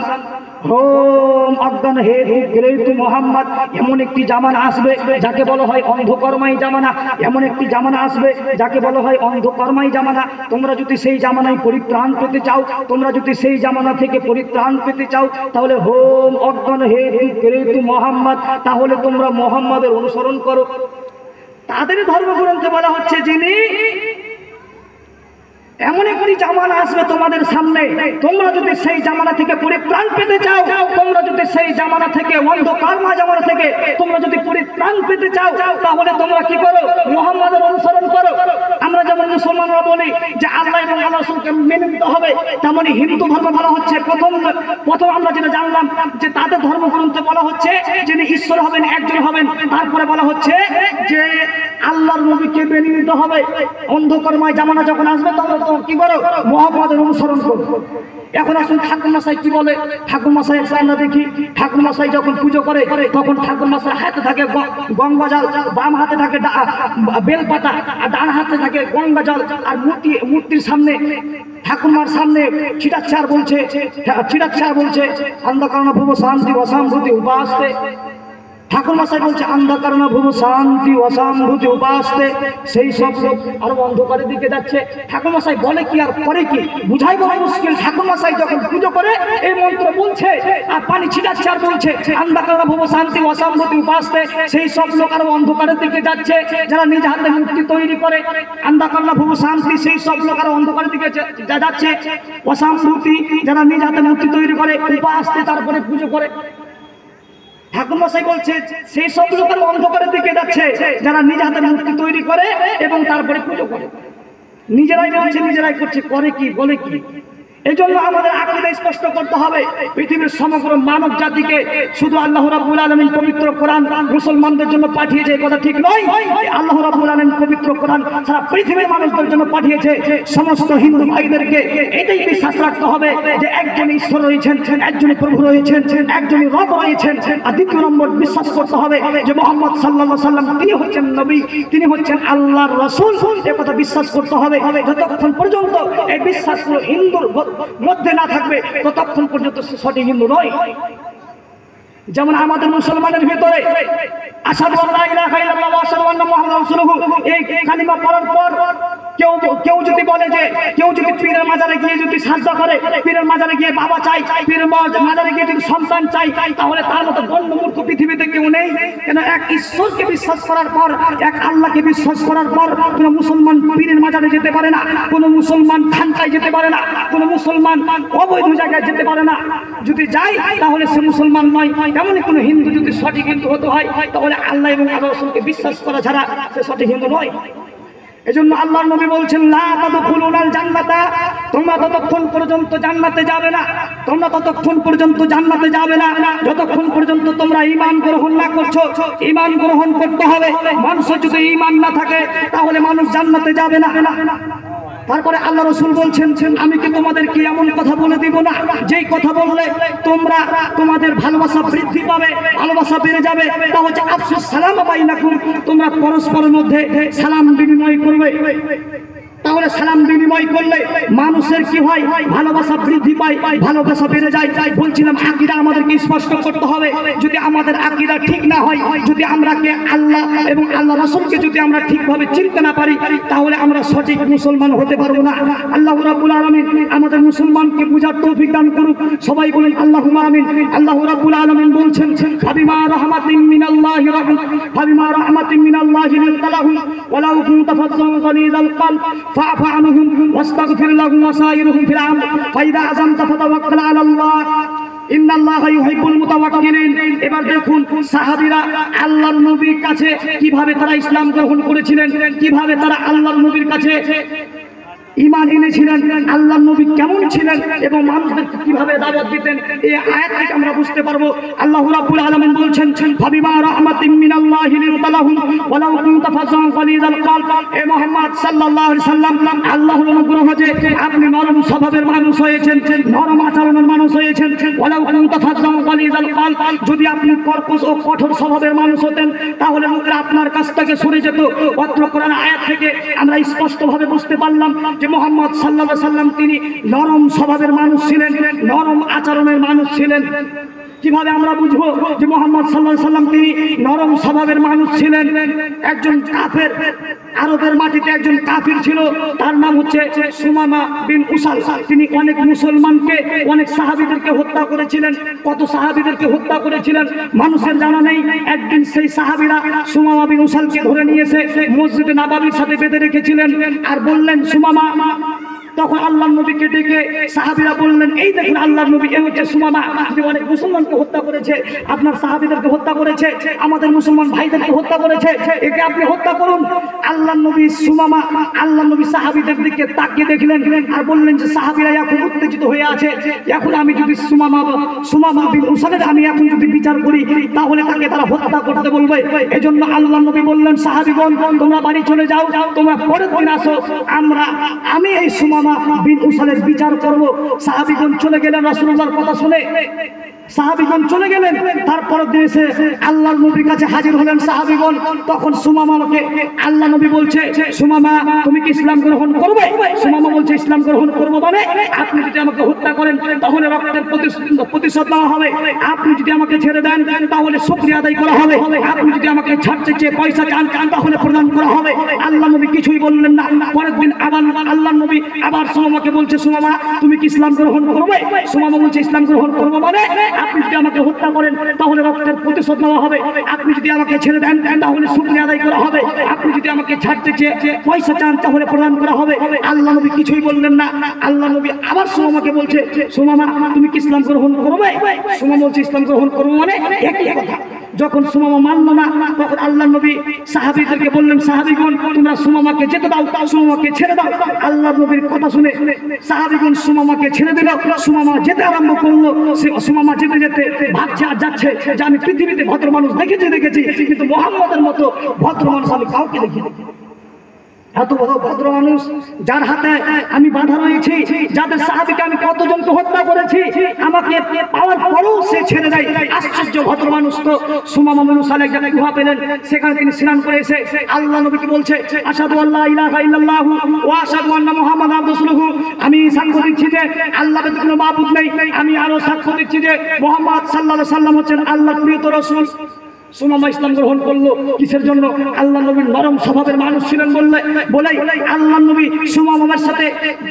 হোম অজ্ঞান হেতু ক্রেতু মোহাম্মদ। এমন একটি জামানা আসবে যাকে বলা হয় অন্ধকর্মাই জামানা। এমন একটি জামানা আসবে যাকে বলা হয় অন্ধকর্মাই জামানা। তোমরা যদি সেই জামানায় পরিত্রাণ পেতে চাও, তোমরা যদি সেই জামানা থেকে পরিত্রাণ পেতে চাও, তাহলে হোম অজ্ঞান হেতু ক্রেতু মোহাম্মদ, তাহলে তোমরা মোহাম্মদের অনুসরণ করো। তাদের ধর্মগ্রন্থে বলা হচ্ছে যিনি এমন একটি জামানা আসবে তোমাদের সামনে, তোমরা যদি সেই জামানা থেকে পরিত্রাণ পেতে চাও, তোমরা যদি সেই জামানা থেকে অন্ধকারময় জামানা থেকে তোমরা যদি পরিত্রাণ পেতে চাও, তাহলে তোমরা কি করো? মুহাম্মাদের অনুসরণ করো। আমরা যেমন মুসলমানরা বলি যে আল্লাহ এবং আল্লাহ রাসূলকে মেনে নিতে হবে, তেমনি হিন্দু ধর্ম বলা হচ্ছে প্রথম আমরা যেটা জানলাম যে তাদের ধর্মগ্রন্থে বলা হচ্ছে যিনি ঈশ্বর হবেন একজন হবেন। তারপরে বলা হচ্ছে যে আল্লাহর নবীকে মেনে নিতে হবে। অন্ধকারময় জামানা যখন আসবে তখন কি করো? মুহাম্মাদের অনুসরণ করো। এখন আসুন ঠাকুর মশাই কি বলে। ঠাকুর মশাই আমরা দেখি ঠাকুর মশাই যখন পুজো করে তখন ঠাকুর মশাই হাতে থাকে গঙ্গা জল, বাম হাতে থাকে বেলপাতা, আর ডান হাতে থাকে গঙ্গা জল। আর মূর্তির সামনে ঠাকুরমার সামনে ছিটাচ্ছার বলছে অন্ধকারণ ভুব শান্তি অসাম্ভূতি উপাসতে। ঠাকুর মশাই বলছে অন্ধকারণ ভুব শান্তি অসাম্ভূতি উপাসতে। সেই সব লোক আরো অন্ধকারের দিকে যাচ্ছে। ঠাকুর মশাই বলে কি আর করে কি বুঝাই বড় মুশকিল। ঠাকুর মশাই যখন পুজো করে এই মন্ত্র বলছে আর পানি ছিটাচ্ছে আর বলছে অন্ধকারণ ভুব শান্তি অসাম্ভূতি উপাসতে। সেই সব লোক আরো অন্ধকারের দিকে যাচ্ছে যারা নিজ হাতে মূর্তি তৈরি করে। অন্ধকারণ ভুব শান্তি, সেই সব লোক আরো অন্ধকারের দিকে যাচ্ছে। অসাম্ভূতি, যারা নিজ হাতে মূর্তি তৈরি করে উপাসতে, তারপরে পুজো করে। ঠাকুর মশাই বলছে সেই সব লোকের অন্ধকারের দিকে যাচ্ছে যারা নিজ হাতে মূর্তি তৈরি করে এবং তারপরে পুজো করে। নিজেরাই বলছে, নিজেরাই করছে, করে কি বলে কি। এই জন্য আমাদের আকীদা স্পষ্ট করতে হবে। পৃথিবীর সমগ্র মানব জাতিকে শুধু আল্লাহ রাব্বুল আলামিন পবিত্র কোরআন মুসলমানদের জন্য পাঠিয়েছে, কথা ঠিক নয়। আল্লাহ রাব্বুল আলামিন পবিত্র কোরআন সারা পৃথিবীর মানুষদের জন্য পাঠিয়েছে। সমস্ত হিন্দু ভাইদেরকে এটাই বিশ্বাস রাখতে হবে যে একজন ঈশ্বর রয়েছেন, একজনই প্রভু রয়েছেন, একজনই রব রয়েছেন। আর দ্বিতীয় নম্বর বিশ্বাস করতে হবে যে মুহাম্মদ সাল্লাল্লাহু আলাইহি সাল্লাম তিনি হচ্ছেন নবী, তিনি হচ্ছেন আল্লাহর রাসূল। এই কথা বিশ্বাস করতে হবে। যতক্ষণ পর্যন্ত এই বিশ্বাসগুলো হিন্দুর মধ্যে না থাকবে ততক্ষণ পর্যন্ত সে সঠিক হিন্দু নয়। যেমন আমাদের মুসলমানের ভিতরে আশহাদু আল্লা ইলাহা ইল্লাল্লাহ ওয়া আশহাদু আন্না মুহাম্মাদান রাসূলুল্লাহ এই কালিমা পড়ার পর কেউ যদি বলে যে কেউ যদি পীরের মাজারে গিয়ে যদি সাজদা করে, পীরের মাজারে গিয়ে বাবা চাই, পীরের মাজারে গিয়ে যদি সন্তান চাই, তাহলে তার মতো গণ্য মূর্খ পৃথিবীতে কেউ নেই। কেন এক ঈশ্বরকে বিশ্বাস করার পর, এক আল্লাহকে বিশ্বাস করার পর কোনো মুসলমান পীরের মাজারে যেতে পারে না, কোনো মুসলমান খানকায় যেতে পারে না, কোনো মুসলমান অবৈধ জায়গায় যেতে পারে না। যদি যায় তাহলে সে মুসলমান নয়। তেমনই কোনো হিন্দু যদি সঠিক হিন্দু হতে হয় তাহলে আল্লাহ এবং আল্লাহর রাসূলকে বিশ্বাস করা ছাড়া সে সঠিক হিন্দু নয়। এজন্য আল্লাহর নবী বলছেন লা তাদখুলুনাল জান্নাতা, তোমরা ততক্ষণ পর্যন্ত জান্নাতে যাবে না, তোমরা ততক্ষণ পর্যন্ত জান্নাতে যাবে না যতক্ষণ পর্যন্ত তোমরা ঈমান গ্রহণ না করছো। ঈমান গ্রহণ করতে হবে। মানুষের যদি ঈমান না থাকে তাহলে মানুষ জান্নাতে যাবে না। তারপরে আল্লাহ রাসূল বলছেন, আমি কি তোমাদেরকে এমন কথা বলে দিব না যেই কথা বললে তোমরা তোমাদের ভালোবাসা বৃদ্ধি পাবে, ভালোবাসা বেড়ে যাবে? তা হচ্ছে আফসুস সালাম বাইনাকুম, তোমরা পরস্পরের মধ্যে সালাম বিনিময় করবে। তাহলে সালাম বিনিময় করলে মানুষের কি হয়? ভালোবাসা বৃদ্ধি পায়, ভালোবাসা বেড়ে যায়। বলছিলাম আকীদা আমাদেরকে স্পষ্ট করতে হবে। যদি আমাদের আকীদা ঠিক না হয়, যদি আমরা কে আল্লাহ এবং আল্লাহ রাসূলকে যদি আমরা ঠিকভাবে চিনতে না পারি, তাহলে আমরা সঠিক মুসলমান হতে পারবো না। আল্লাহ রাব্বুল আলামিন আমাদের মুসলমানকে বুঝার তৌফিক দান করুক। সবাই বলেন আল্লাহুম্মা আমিন। আল্লাহ রাব্বুল আলামিন বলছেন, ফাবিমা রাহমাতিন মিনাল্লাহি ফাবিমা রাহমাতিন মিনাল্লাহি লিনতালাহুম ওয়ালাউ কুনতা ফাজ্জান গালিযাল কলব فاعف عنهم واستغفر لهم وسائرهم في الامر فاذا عزمت فتوكل على الله ان الله يحب المتوكلين। এবার দেখুন সাহাবীরা আল্লাহর নবীর কাছে কিভাবে তারা ইসলাম গ্রহণ করেছিলেন, কিভাবে তারা আল্লাহর নবীর কাছে ঈমান এনেছিলেন, আল্লাহর নবী কেমন ছিলেন এবং মানুষদেরকে কিভাবে দাওয়াত দিতেন। এই আয়াত থেকে আমরা বুঝতে পারবো। আল্লাহ রাব্বুল আলামিন বলছেন, ফাবিমা রাহমাতিন মিনাল্লাহি লিনতালাহুম ওয়ালাউ কুনতা ফাজ্জান গালিযাল কলব। এ মুহাম্মদ সাল্লাল্লাহু আলাইহি সাল্লাম, আল্লাহর অনুগ্রহ যে আপনি নরম স্বভাবের মানুষ হয়েছেন, নরম আচরণের মানুষ হয়েছেন। ওয়ালাউ কুনতা ফাজ্জান গালিযাল কলব, যদি আপনি কর্কশ ও কঠোর স্বভাবের মানুষ হতেন তাহলে লোকেরা আপনার কাছ থেকে সরে যেত। অত্র কোরআন আয়াত থেকে আমরা স্পষ্টভাবে বুঝতে পারলাম যে মুহাম্মদ সাল্লাল্লাহু আলাইহি সাল্লাম তিনি নরম স্বভাবের মানুষ ছিলেন, নরম আচরণের মানুষ ছিলেন। কিভাবে আমরা বুঝবো যে মুহাম্মদ সাল্লাল্লাহু আলাইহি সাল্লাম তিনি নরম স্বভাবের মানুষ ছিলেন? একজন কাফের, আরবের মাটিতে একজন কাফির ছিল, তার নাম হচ্ছে সুমামা বিন উসাল। তিনি অনেক মুসলমানকে, অনেক সাহাবীদেরকে হত্যা করেছিলেন। কত সাহাবীদেরকে হত্যা করেছিলেন মানুষের জানা নেই। একদিন সেই সাহাবীরা সুমামা বিন উসালকে ধরে নিয়ে এসে মসজিদে নববীর সাথে বেঁধে রেখেছিলেন আর বললেন সুমামা। তখন আল্লাহর নবীকে ডেকে সাহাবীরা বললেন, এই দেখুন আল্লাহর নবী, এই হচ্ছে সুমামা, যে অনেক মুসলমানকে হত্যা করেছে, আপনার সাহাবীদেরকে হত্যা করেছে, আমাদের মুসলমান ভাইদেরকে হত্যা করেছে, একে আপনি হত্যা করুন। আল্লাহর নবী সুমামা, আল্লাহর নবী সাহাবীদের দিকে তাকিয়ে দেখলেন আর বললেন যে সাহাবীরা এখন উত্তেজিত হয়ে আছে, এখন আমি যদি সুমামা বিন উসালের আমি এখন যদি বিচার করি তাহলে তাকে তারা হত্যা করতে বলবে। এজন্য আল্লাহর নবী বললেন, সাহাবীগণ তোমরা বাড়ি চলে যাও, তোমরা পরের দিন আসো, আমি এই সুমামা বিন উসালের বিচার করব। সাহাবীগণ চলে গেলেন রাসূলুল্লাহর কথা শুনে, সাহাবীগণ চলে গেলেন। তারপর দিন এসে আল্লাহর নবীর কাছে হাজির হলেন সাহাবীগণ। তখন সুমামাকে আল্লাহ নবী বলছে, সুমামা তুমি কি ইসলাম গ্রহণ করবে? সুমামা বলছে, ইসলাম গ্রহণ করব মানে আপনি যদি আমাকে হত্যা করেন তাহলে রক্তের প্রতিশোধ নেওয়া হবে, আপনি যদি আমাকে ছেড়ে দেন তাহলে শুকরিয়া আদায় করা হবে, আপনি যদি আমাকে ছাড়তে চেয়ে পয়সা চান তাহলে প্রদান করা হবে। আল্লাহ নবী কিছুই বললেন না। পরের দিন আবার আল্লাহ নবী আবার সুমামাকে বলছে, সুমামা তুমি কি ইসলাম গ্রহণ করবে? সুমামা বলছে, ইসলাম গ্রহণ করব মানে আপনি যদি আমাকে হত্যা করেন তাহলে রক্তের প্রতিশোধ নেওয়া হবে, আপনি যদি আমাকে ছেড়ে দেন তাহলে শুকরিয়া আদায় করা হবে, আপনি যদি আমাকে ছাড়তে চেয়ে পয়সা চান তাহলে প্রদান করা হবে। আল্লাহ নবী কিছুই বললেন না। আল্লাহ নবী আবার সুমামাকে বলছে, সুমামা তুমি কি ইসলাম গ্রহণ করবে? সুমামা বলছে, ইসলাম গ্রহণ করবো মানে একই কথা। যখন সুমামা মানল না তখন আল্লাহ নবী সাহাবীদেরকে বললেন, সাহাবীগণ তোমরা সুমামাকে যেতে দাও, সুমামাকে ছেড়ে দাও। আল্লাহ নবীর কথা শুনে সাহাবীগণ সুমামাকে ছেড়ে দিল। সুমামা যেতে আরম্ভ করলো। সুমামা যেতে যেতে ভাবছে আর যাচ্ছে যে আমি পৃথিবীতে ভদ্র মানুষ দেখেছি কিন্তু মুহাম্মদের মতো ভদ্র মানুষ আমি কাউকে দেখিনি। এত বড় ভদ্র মানুষ যার হাতে আমি বাধা রয়েছি, যাদের সাহাবীকে আমি কতজনকে হত্যা করেছি, আমাকে পাওয়ার পরেও সে ছেড়ে দেয়। আশ্চর্য ভদ্র মানুষ। তো সুমামা বিন উসাল এক জায়গায় গুহা পেলেন, সেখানে তিনি স্নান করে এসে আল্লাহ নবীকে বলছে, আশহাদু আল্লা ইলাহা ইল্লাল্লাহু ওয়া আশহাদু আন্না মুহাম্মাদান রাসূলুহু, আমি সাক্ষ্য দিচ্ছি যে আল্লাহ ব্যতীত কোনো মাবুদ নেই, আমি আরো সাক্ষ্য দিচ্ছি যে মুহাম্মদ সাল্লাল্লাহু আলাইহি সাল্লাম হচ্ছেন আল্লাহর প্রিয় রাসূল। সুমামা ইসলাম গ্রহণ করলো। কিসের জন্য? আল্লাহ নবী নরম স্বভাবের মানুষ ছিলেন বলেই আল্লাহ নবী সুমামার সাথে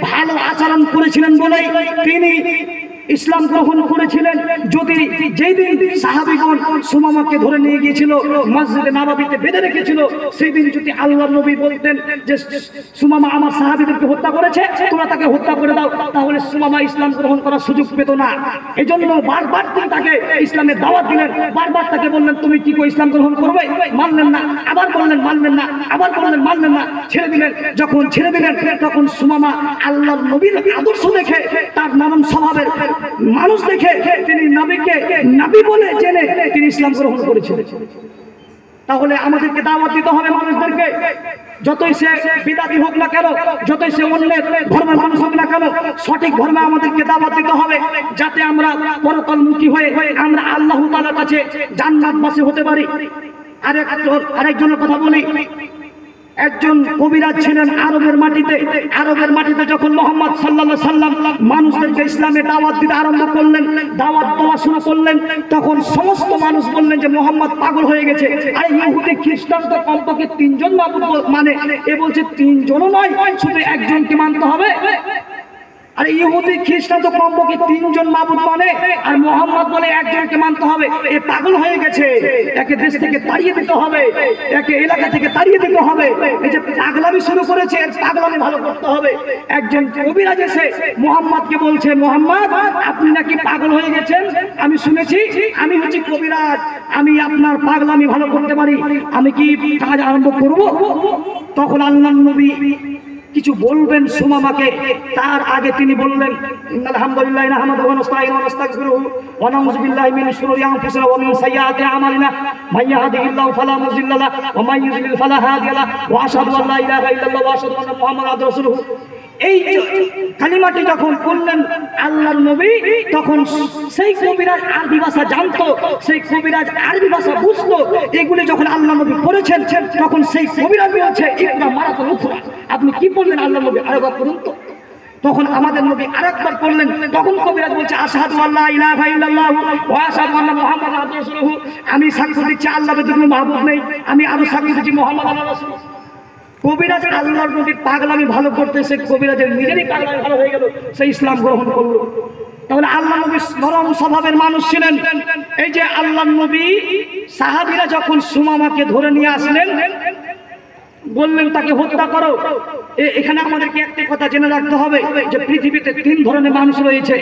ভালো আচরণ করেছিলেন বলেই তিনি ইসলাম গ্রহণ করেছিলেন। যদি যেই দিন সাহাবীগণ সুমামাকে ধরে নিয়ে গিয়েছিল মসজিদে নববীতে বেঁধে রেখেছিল, সেই দিন যদি আল্লাহর নবী বলতেন যে সুমামা আমার সাহাবীদেরকে হত্যা করেছে, তোমরা তাকে হত্যা করে দাও, তাহলে সুমামা ইসলাম গ্রহণ করার সুযোগ পেত না। এজন্য বারবার তিনি তাকে ইসলামের দাওয়াত দিলেন, বারবার তাকে বললেন তুমি কি করে ইসলাম গ্রহণ করবে? মানলেন না। আবার বললেন মানলেন না, আবার বললেন মানলেন না, ছেড়ে দিলেন। যখন ছেড়ে দিলেন তখন সুমামা আল্লাহর নবীর আদর্শ দেখে, তার নরম স্বভাবের মানুষ দেখে তিনি নবীকে নবী বলে জেনে তিনি ইসলাম গ্রহণ করেছিলেন। তাহলে আমাদেরকে দাওয়াত দিতে হবে মানুষদেরকে, যতই সে বিদাতি হোক না কেন, যতই সে অন্যের ধর্মের মানুষ হোক না কেন, সঠিক ধর্মে আমাদেরকে দাওয়াত দিতে হবে, যাতে আমরা পরকালমুখী হয়ে আমরা আল্লাহ তাআলার কাছে জান্নাতবাসী হতে পারি। আরেকজনের কথা বলি। একজন কবিরাজ ছিলেন আরবের মাটিতে। আরবের মাটিতে যখন মুহাম্মদ সাল্লাল্লাহু আলাইহি সাল্লাম মানুষদেরকে ইসলামে দাওয়াত দিতে আরম্ভ করলেন, দাওয়াত দেওয়া শুরু করলেন, তখন সমস্ত মানুষ বললেন যে মুহাম্মদ পাগল হয়ে গেছে। আর ইহুদি খ্রিস্টান তো কমপক্ষে তিনজন মাবুদ মানে, এ বলছে তিনজনও নয়, শুধু একজনকে মানতে হবে। আর ইহুদি খ্রিস্টান তো কমপক্ষে তিনজন মাবুদ মানে, আর মুহাম্মদ বলে একজনকে মানতে হবে। এ পাগল হয়ে গেছে, একে দেশ থেকে তাড়িয়ে দিতে হবে, একে এলাকা থেকে তাড়িয়ে দিতে হবে। এই যে পাগলামি শুরু করেছে, এর পাগলামি ভালো করতে হবে। একজন কবিরাজ এসে মুহাম্মদকে বলছে, মুহাম্মদ আপনি নাকি পাগল হয়ে গেছেন, আমি শুনেছি, আমি হচ্ছি কবিরাজ, আমি আপনার পাগলামি ভালো করতে পারি, আমি কি কাজ আরম্ভ করব? তখন আল্লাহর নবী কিছু বলবেন সুমামাকে, তার আগে তিনি বললেন, আলহামদুলিল্লাহ নাহমাদুহু ওয়া নাস্তাঈনুহু ওয়া নাস্তাগফিরুহু ওয়া নাউযু বিল্লাহি মিন শুরুরি আনফুসিনা ওয়া মিন সাইয়্যাতি আমালিনা মান ইয়াহদিহিল্লাহু ফালা মুযিল্লা লাহু ওয়া মান ইউদ্লিল ফালা হাদিয়া লাহু ওয়া আশহাদু আল্লা ইলাহা ইল্লাল্লাহ ওয়া আশহাদু আন্না মুহাম্মাদান রাসূলুহু। এই কালিমাটি যখন বললেন আল্লাহর নবী, তখন সেই কবিরাজ আরবি ভাষা জানতো, সেই কবিরাজ আরবি ভাষা বুঝতো। এগুলি যখন আল্লাহর নবী পড়েছেন, তখন সেই কবিরাজ বলছে, ইকরা মারাতুল উখরা, আপনি কি বললেন আল্লাহর নবী আরেকবার পড়ুন তো। তখন আমাদের নবী আরেকবার পড়লেন, তখন কবিরাজ বলছে, আশহাদু আল্লা ইলাহা ইল্লাল্লাহ ওয়া আশহাদু আন্না মুহাম্মাদান রাসূলুহু, আমি সাক্ষ্য দিচ্ছি আল্লাহ ব্যতীত কোনো মাবুদ নেই, আমি আরো সাক্ষ্য দিচ্ছি মুহাম্মাদান রাসূলুল্লাহ। কবিরাজ আল্লাহর নবীর পাগলামি ভালো করতে, সে কবিরাজের নিজেরই পাগলামি ভালো হয়ে গেল, সে ইসলাম গ্রহণ করলো। তাহলে আল্লাহর নবী নরম স্বভাবের মানুষ ছিলেন। এই যে আল্লাহর নবী সাহাবীরা যখন সুমামাকে ধরে নিয়ে আসলেন, বললেন তাকে হত্যা করো। এখানে আমাদেরকে একটা কথা জেনে রাখতে হবে যে পৃথিবীতে তিন ধরনের মানুষ রয়েছে।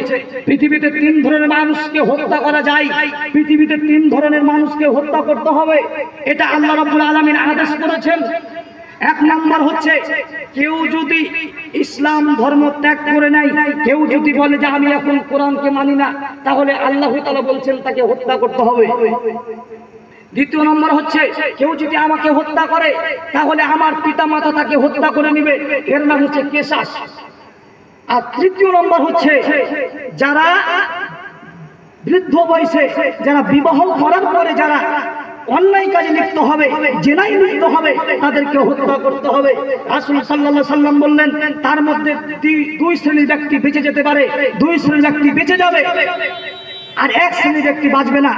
পৃথিবীতে তিন ধরনের মানুষকে হত্যা করা যায়, পৃথিবীতে তিন ধরনের মানুষকে হত্যা করতে হবে, এটা আল্লাহ রাব্বুল আলামিন আদেশ করেছেন। এক নম্বর হচ্ছে, কেউ যদি ইসলাম ধর্ম ত্যাগ করে নেয়, কেউ যদি বলে যে আমি এখন কোরআনকে মানি না, তাহলে আল্লাহ তাআলা বলছেন তাকে হত্যা করতে হবে। দ্বিতীয় নম্বর হচ্ছে, কেউ যদি আমাকে হত্যা করে, তাহলে আমার পিতা মাতা তাকে হত্যা করে নেবে, এর নাম হচ্ছে কিসাস। আর তৃতীয় নম্বর হচ্ছে, যারা বৃদ্ধ বয়সে, যারা বিবাহ করার পরে যারা অন্যায় কাজে লিপ্ত হবে, জেনায় লিপ্ত হবে, তাদেরকে হত্যা করতে হবে। রাসূল সাল্লাল্লাহু আলাইহি সাল্লাম বললেন, তার মধ্যে দুই শ্রেণীর ব্যক্তি বেঁচে যেতে পারে, দুই শ্রেণীর ব্যক্তি বেঁচে যাবে, আর এক শ্রেণীর ব্যক্তি বাঁচবে না।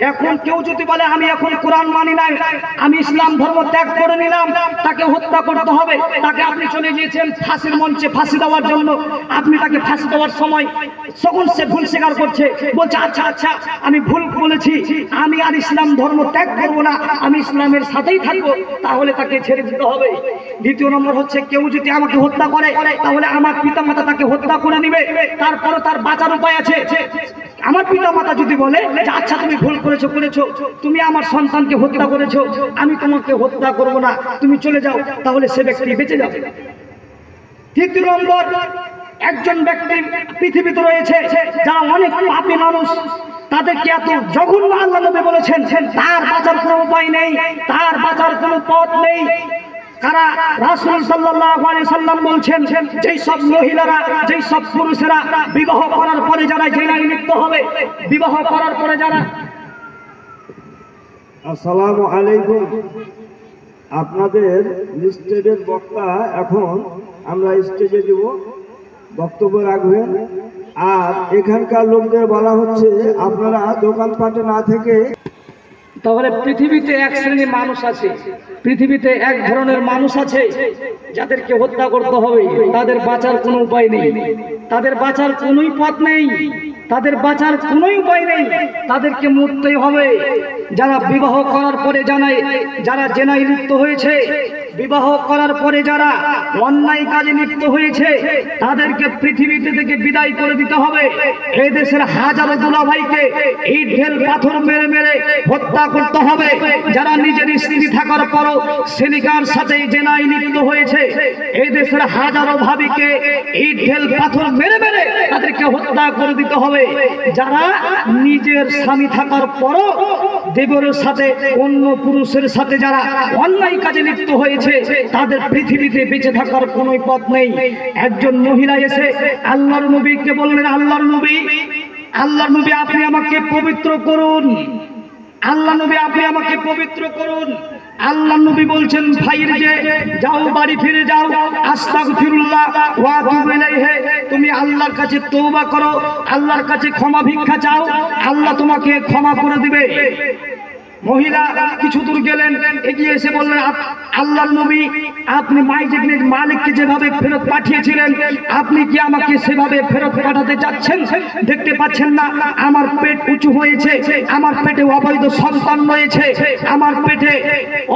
এখন কেউ যদি বলে আমি এখন কোরআন মানি না, আমি ইসলাম ধর্ম ত্যাগ করে নিলাম, তাকে হত্যা করতে হবে। তাকে আপনি চলে গিয়েছেন ফাঁসির মঞ্চে ফাঁসি দেওয়ার জন্য, আপনি তাকে ফাঁসি দেওয়ার সময় তখন সে ভুল স্বীকার করছে, বলছে আচ্ছা আচ্ছা আমি ভুল বলেছি, আমি আর ইসলাম ধর্ম ত্যাগ করবো না, আমি ইসলামের সাথেই থাকবো, তাহলে তাকে ছেড়ে দিতে হবে। দ্বিতীয় নম্বর হচ্ছে, কেউ যদি আমাকে হত্যা করে, তাহলে আমার পিতা মাতা তাকে হত্যা করে নিবে, তারপরে তার বাঁচার উপায় আছে। আমার পিতা মাতা যদি বলে যে আচ্ছা তুমি ভুল করেছো, তুমি আমার সন্তানকে হত্যা করেছো, আমি তোমাকে হত্যা করব না, তুমি চলে যাও, তাহলে সে ব্যক্তি বেঁচে যাবে। তৃতীয় নম্বর, একজন ব্যক্তি পৃথিবীতে রয়েছে যারা অনেক পাপী মানুষ, তাদেরকে এত জঘন্য আল্লাহ নবী বলেছেন তার বাঁচার কোনো উপায় নেই, তার বাঁচার কোনো পথ নেই। কারা? রাসূল সাল্লাল্লাহু আলাইহি সাল্লাম বলছেন, যেই সব মহিলারা, যেই সব পুরুষেরা বিবাহ করার পরে যারা জেনায় লিপ্ত হবে, বিবাহ করার পরে যারা। আসসালামু আলাইকুম। আপনাদের স্টেজের বক্তা এখন আমরা স্টেজে দেব, বক্তব্য রাখবেন। আর এখানকার লোকদের বলা হচ্ছে আপনারা দোকানপাটে না থেকে। তাহলে পৃথিবীতে এক শ্রেণীর মানুষ আছে, পৃথিবীতে এক ধরনের মানুষ আছে যাদেরকে হত্যা করতে হবে, তাদের বাঁচার কোনো উপায় নেই, তাদের বাঁচার কোনোই পথ নেই, তাদের বাঁচার কোনোই উপায় নেই, তাদেরকে মরতেই হবে। যারা বিবাহ করার পরে যারা জেনায় লিপ্ত হয়েছে, বিবাহ করার পরে যারা অন্যায় কাজে লিপ্ত হয়েছে, তাদেরকে পৃথিবীতে থেকে বিদায় করে দিতে হবে। এই দেশের হাজারো দুলাভাইকে ইট ঢেল পাথর মেরে মেরে হত্যা করতে হবে। যারা নিজের স্ত্রী থাকার পরও সেলিকার সাথে জেনায় লিপ্ত হয়েছে, এই দেশের হাজারো ভাবিকে ইট ঢেল পাথর মেরে মেরে তাদেরকে হত্যা করে দিতে হবে। যারা নিজের স্বামী থাকার পরও দেবরের সাথে অন্য পুরুষের সাথে যারা অন্যায় কাজে লিপ্ত হয়েছে তাদের পৃথিবীতে বেঁচে থাকার কোনো পথ নেই। একজন মহিলা এসে আল্লাহর নবীকে বললেন, আল্লাহর নবী আপনি আমাকে পবিত্র করুন, আল্লাহ নবী আপনি আমাকে পবিত্র করুন। আল্লাহ নবী বলছেন, ভাইয়ের যে যাও বাড়ি ফিরে যাও, আস্তাগফিরুল্লাহ ওয়া আতুবু ইলাইহি, তুমি আল্লাহর কাছে তওবা করো, আল্লাহর কাছে ক্ষমা ভিক্ষা চাও, আল্লাহ তোমাকে ক্ষমা করে দিবে। মহিলা কিছু দূর গেলেন, এগিয়ে এসে বললেন, আল্লাহর নবী আপনি মালিককে যেভাবে ফেরত পাঠিয়েছিলেন আপনি কি আমাকে সেভাবে ফেরত পাঠাতে চাচ্ছেন? দেখতে পাচ্ছেন না আমার পেট উঁচু হয়েছে, আমার পেটে অবৈধ সন্তান রয়েছে, আমার পেটে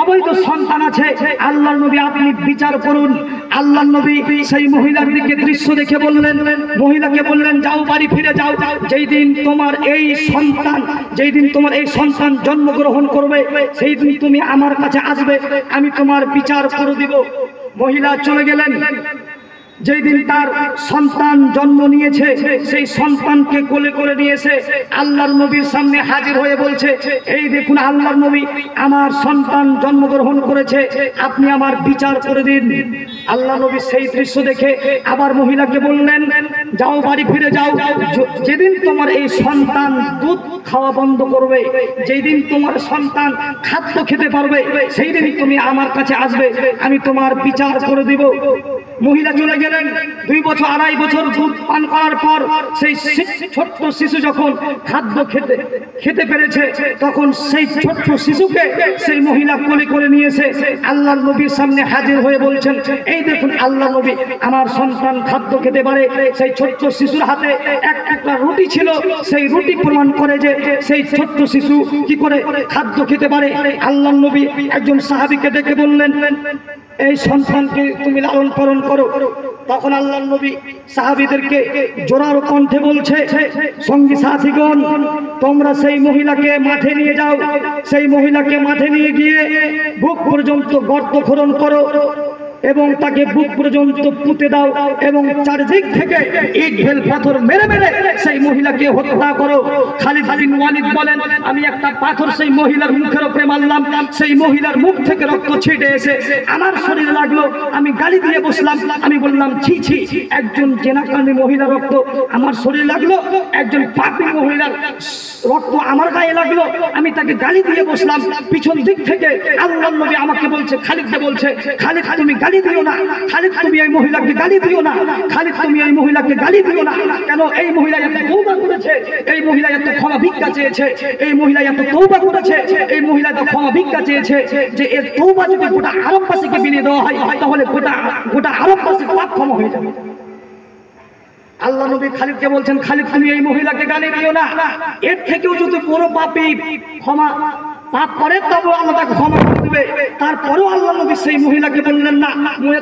অবৈধ সন্তান আছে, আল্লাহর নবী আপনি বিচার করুন। আল্লাহর নবী সেই মহিলার দিকে দৃশ্য দেখে বললেন, মহিলাকে বললেন, যাও বাড়ি ফিরে যাও, যেই দিন তোমার এই সন্তান জন্মগ্রহণ করবে সেই দিন তুমি আমার কাছে আসবে, আমি তোমার বিচার করে দিব। মহিলা চলে গেলেন। যেই দিন তার সন্তান জন্ম নিয়েছে সেই সন্তানকে কোলে করে নিয়ে এসে আল্লাহর নবীর সামনে হাজির হয়ে বলছে, এই দেখুন আল্লাহর নবী আমার সন্তান জন্মগ্রহণ করেছে, আপনি আমার বিচার করে দিন। আল্লাহ নবী সেই দৃশ্য দেখে আবার মহিলাকে বললেন, যাও বাড়ি ফিরে যাও, যেদিন তোমার এই সন্তান দুধ খাওয়া বন্ধ করবে, যেই দিন তোমার সন্তান খাদ্য খেতে পারবে সেই দিন তুমি আমার কাছে আসবে, আমি তোমার বিচার করে দিব। মহিলা চলে গেলেন। 2 বছর 2.5 বছর দুধ পান করার পর সেই ছোট্ট শিশু যখন খাদ্য খেতে পেরেছে তখন সেই ছোট্ট শিশুকে সেই মহিলা কোলে করে নিয়েছে আল্লাহর নবীর সামনে হাজির হয়ে বলছেন, এই দেখুন আল্লাহ নবী আমার সন্তান খাদ্য খেতে পারে। সেই ছোট্ট শিশুর হাতে এক টুকরা রুটি ছিল, সেই রুটি প্রমাণ করে যে সেই ছোট্ট শিশু কি করে খাদ্য খেতে পারে। আল্লাহর নবী একজন সাহাবীকে ডেকে বললেন, এই সন্তানকে তুমি লালন পালন করো। তখন আল্লাহর নবী সাহাবীদেরকে জোরালো কণ্ঠে বলছে, সঙ্গী সাথীগণ তোমরা সেই মহিলাকে মাঠে নিয়ে যাও, সেই মহিলাকে মাঠে নিয়ে গিয়ে বুক পর্যন্ত গর্ত খনন করো এবং তাকে বুক পর্যন্ত পুঁতে দাও এবং চারদিক থেকে ইট ঢেল পাথর মেরে মেরে সেই মহিলাকে হত্যা করো। খালিদ বিন ওয়ালিদ বলেন, আমি একটা পাথর সেই মহিলার মুখের উপরে মারলাম, সেই মহিলার মুখ থেকে রক্ত ছিটে এসে আমার শরীরে লাগলো, আমি গালি দিয়ে বসলাম, আমি বললাম ছি ছি, একজন জেনাকারী মহিলার রক্ত আমার শরীরে লাগলো, একজন পাপী মহিলার রক্ত আমার গায়ে লাগলো, আমি তাকে গালি দিয়ে বসলাম। পিছন দিক থেকে আল্লাহর নবী আমাকে বলছে, খালিদকে বলছে, খালিদ তুমি গালি দিও না, খালিদ তুমি এই মহিলাকে গালি দিও না, খালিদ তুমি এই মহিলাকে গালি দিও না। কেন? এই মহিলা এত তওবা করেছে, এই মহিলা এত ক্ষমা ভিক্ষা চেয়েছে, এই মহিলা এত তওবা করেছে, এই মহিলা এত ক্ষমা ভিক্ষা চেয়েছে যে এর তওবা যদি গোটা আরববাসীকে বিলিয়ে দেওয়া হয় তাহলে গোটা আরববাসীর পাপ ক্ষমা হয়ে যাবে। আল্লাহ নবী খালিদকে বলছেন, খালিদ তুমি এই মহিলাকে গালি দিও না, এর থেকেও যদি বড় পাপী পাপ করে তবে আল্লাহ তাকে ক্ষমা করে দিবে। তারপরেও আল্লাহ নবী সেই মহিলাকে বললেন, না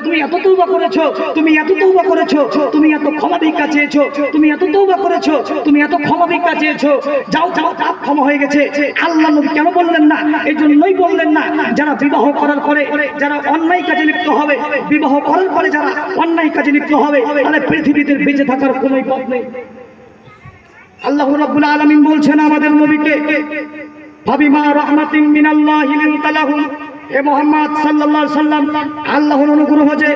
তুমি এত তওবা করেছো, তুমি এত তওবা করেছো, তুমি এত ক্ষমা ভিক্ষা চেয়েছো, তুমি এত তওবা করেছো, তুমি এত ক্ষমা ভিক্ষা চেয়েছো, যাও যাও পাপ ক্ষমা হয়ে গেছে। আল্লাহ নবী কেন বললেন না? এই জন্যই বললেন না, যারা বিবাহ করার পরে যারা অন্যায় কাজে লিপ্ত হবে, বিবাহ করার পরে যারা অন্যায় কাজে লিপ্ত হবে তাহলে পৃথিবীতে বেঁচে থাকার কোনো পথ নেই। আল্লাহ রাব্বুল আলামিন বলছেন আমাদের নবীকে, ফাবিমা রাহমাতিন মিনাল্লাহি লিনতা লাহুম, হে মুহাম্মদ সাল্লাল্লাহু আলাইহি সাল্লাম আল্লাহর অনুগ্রহ যে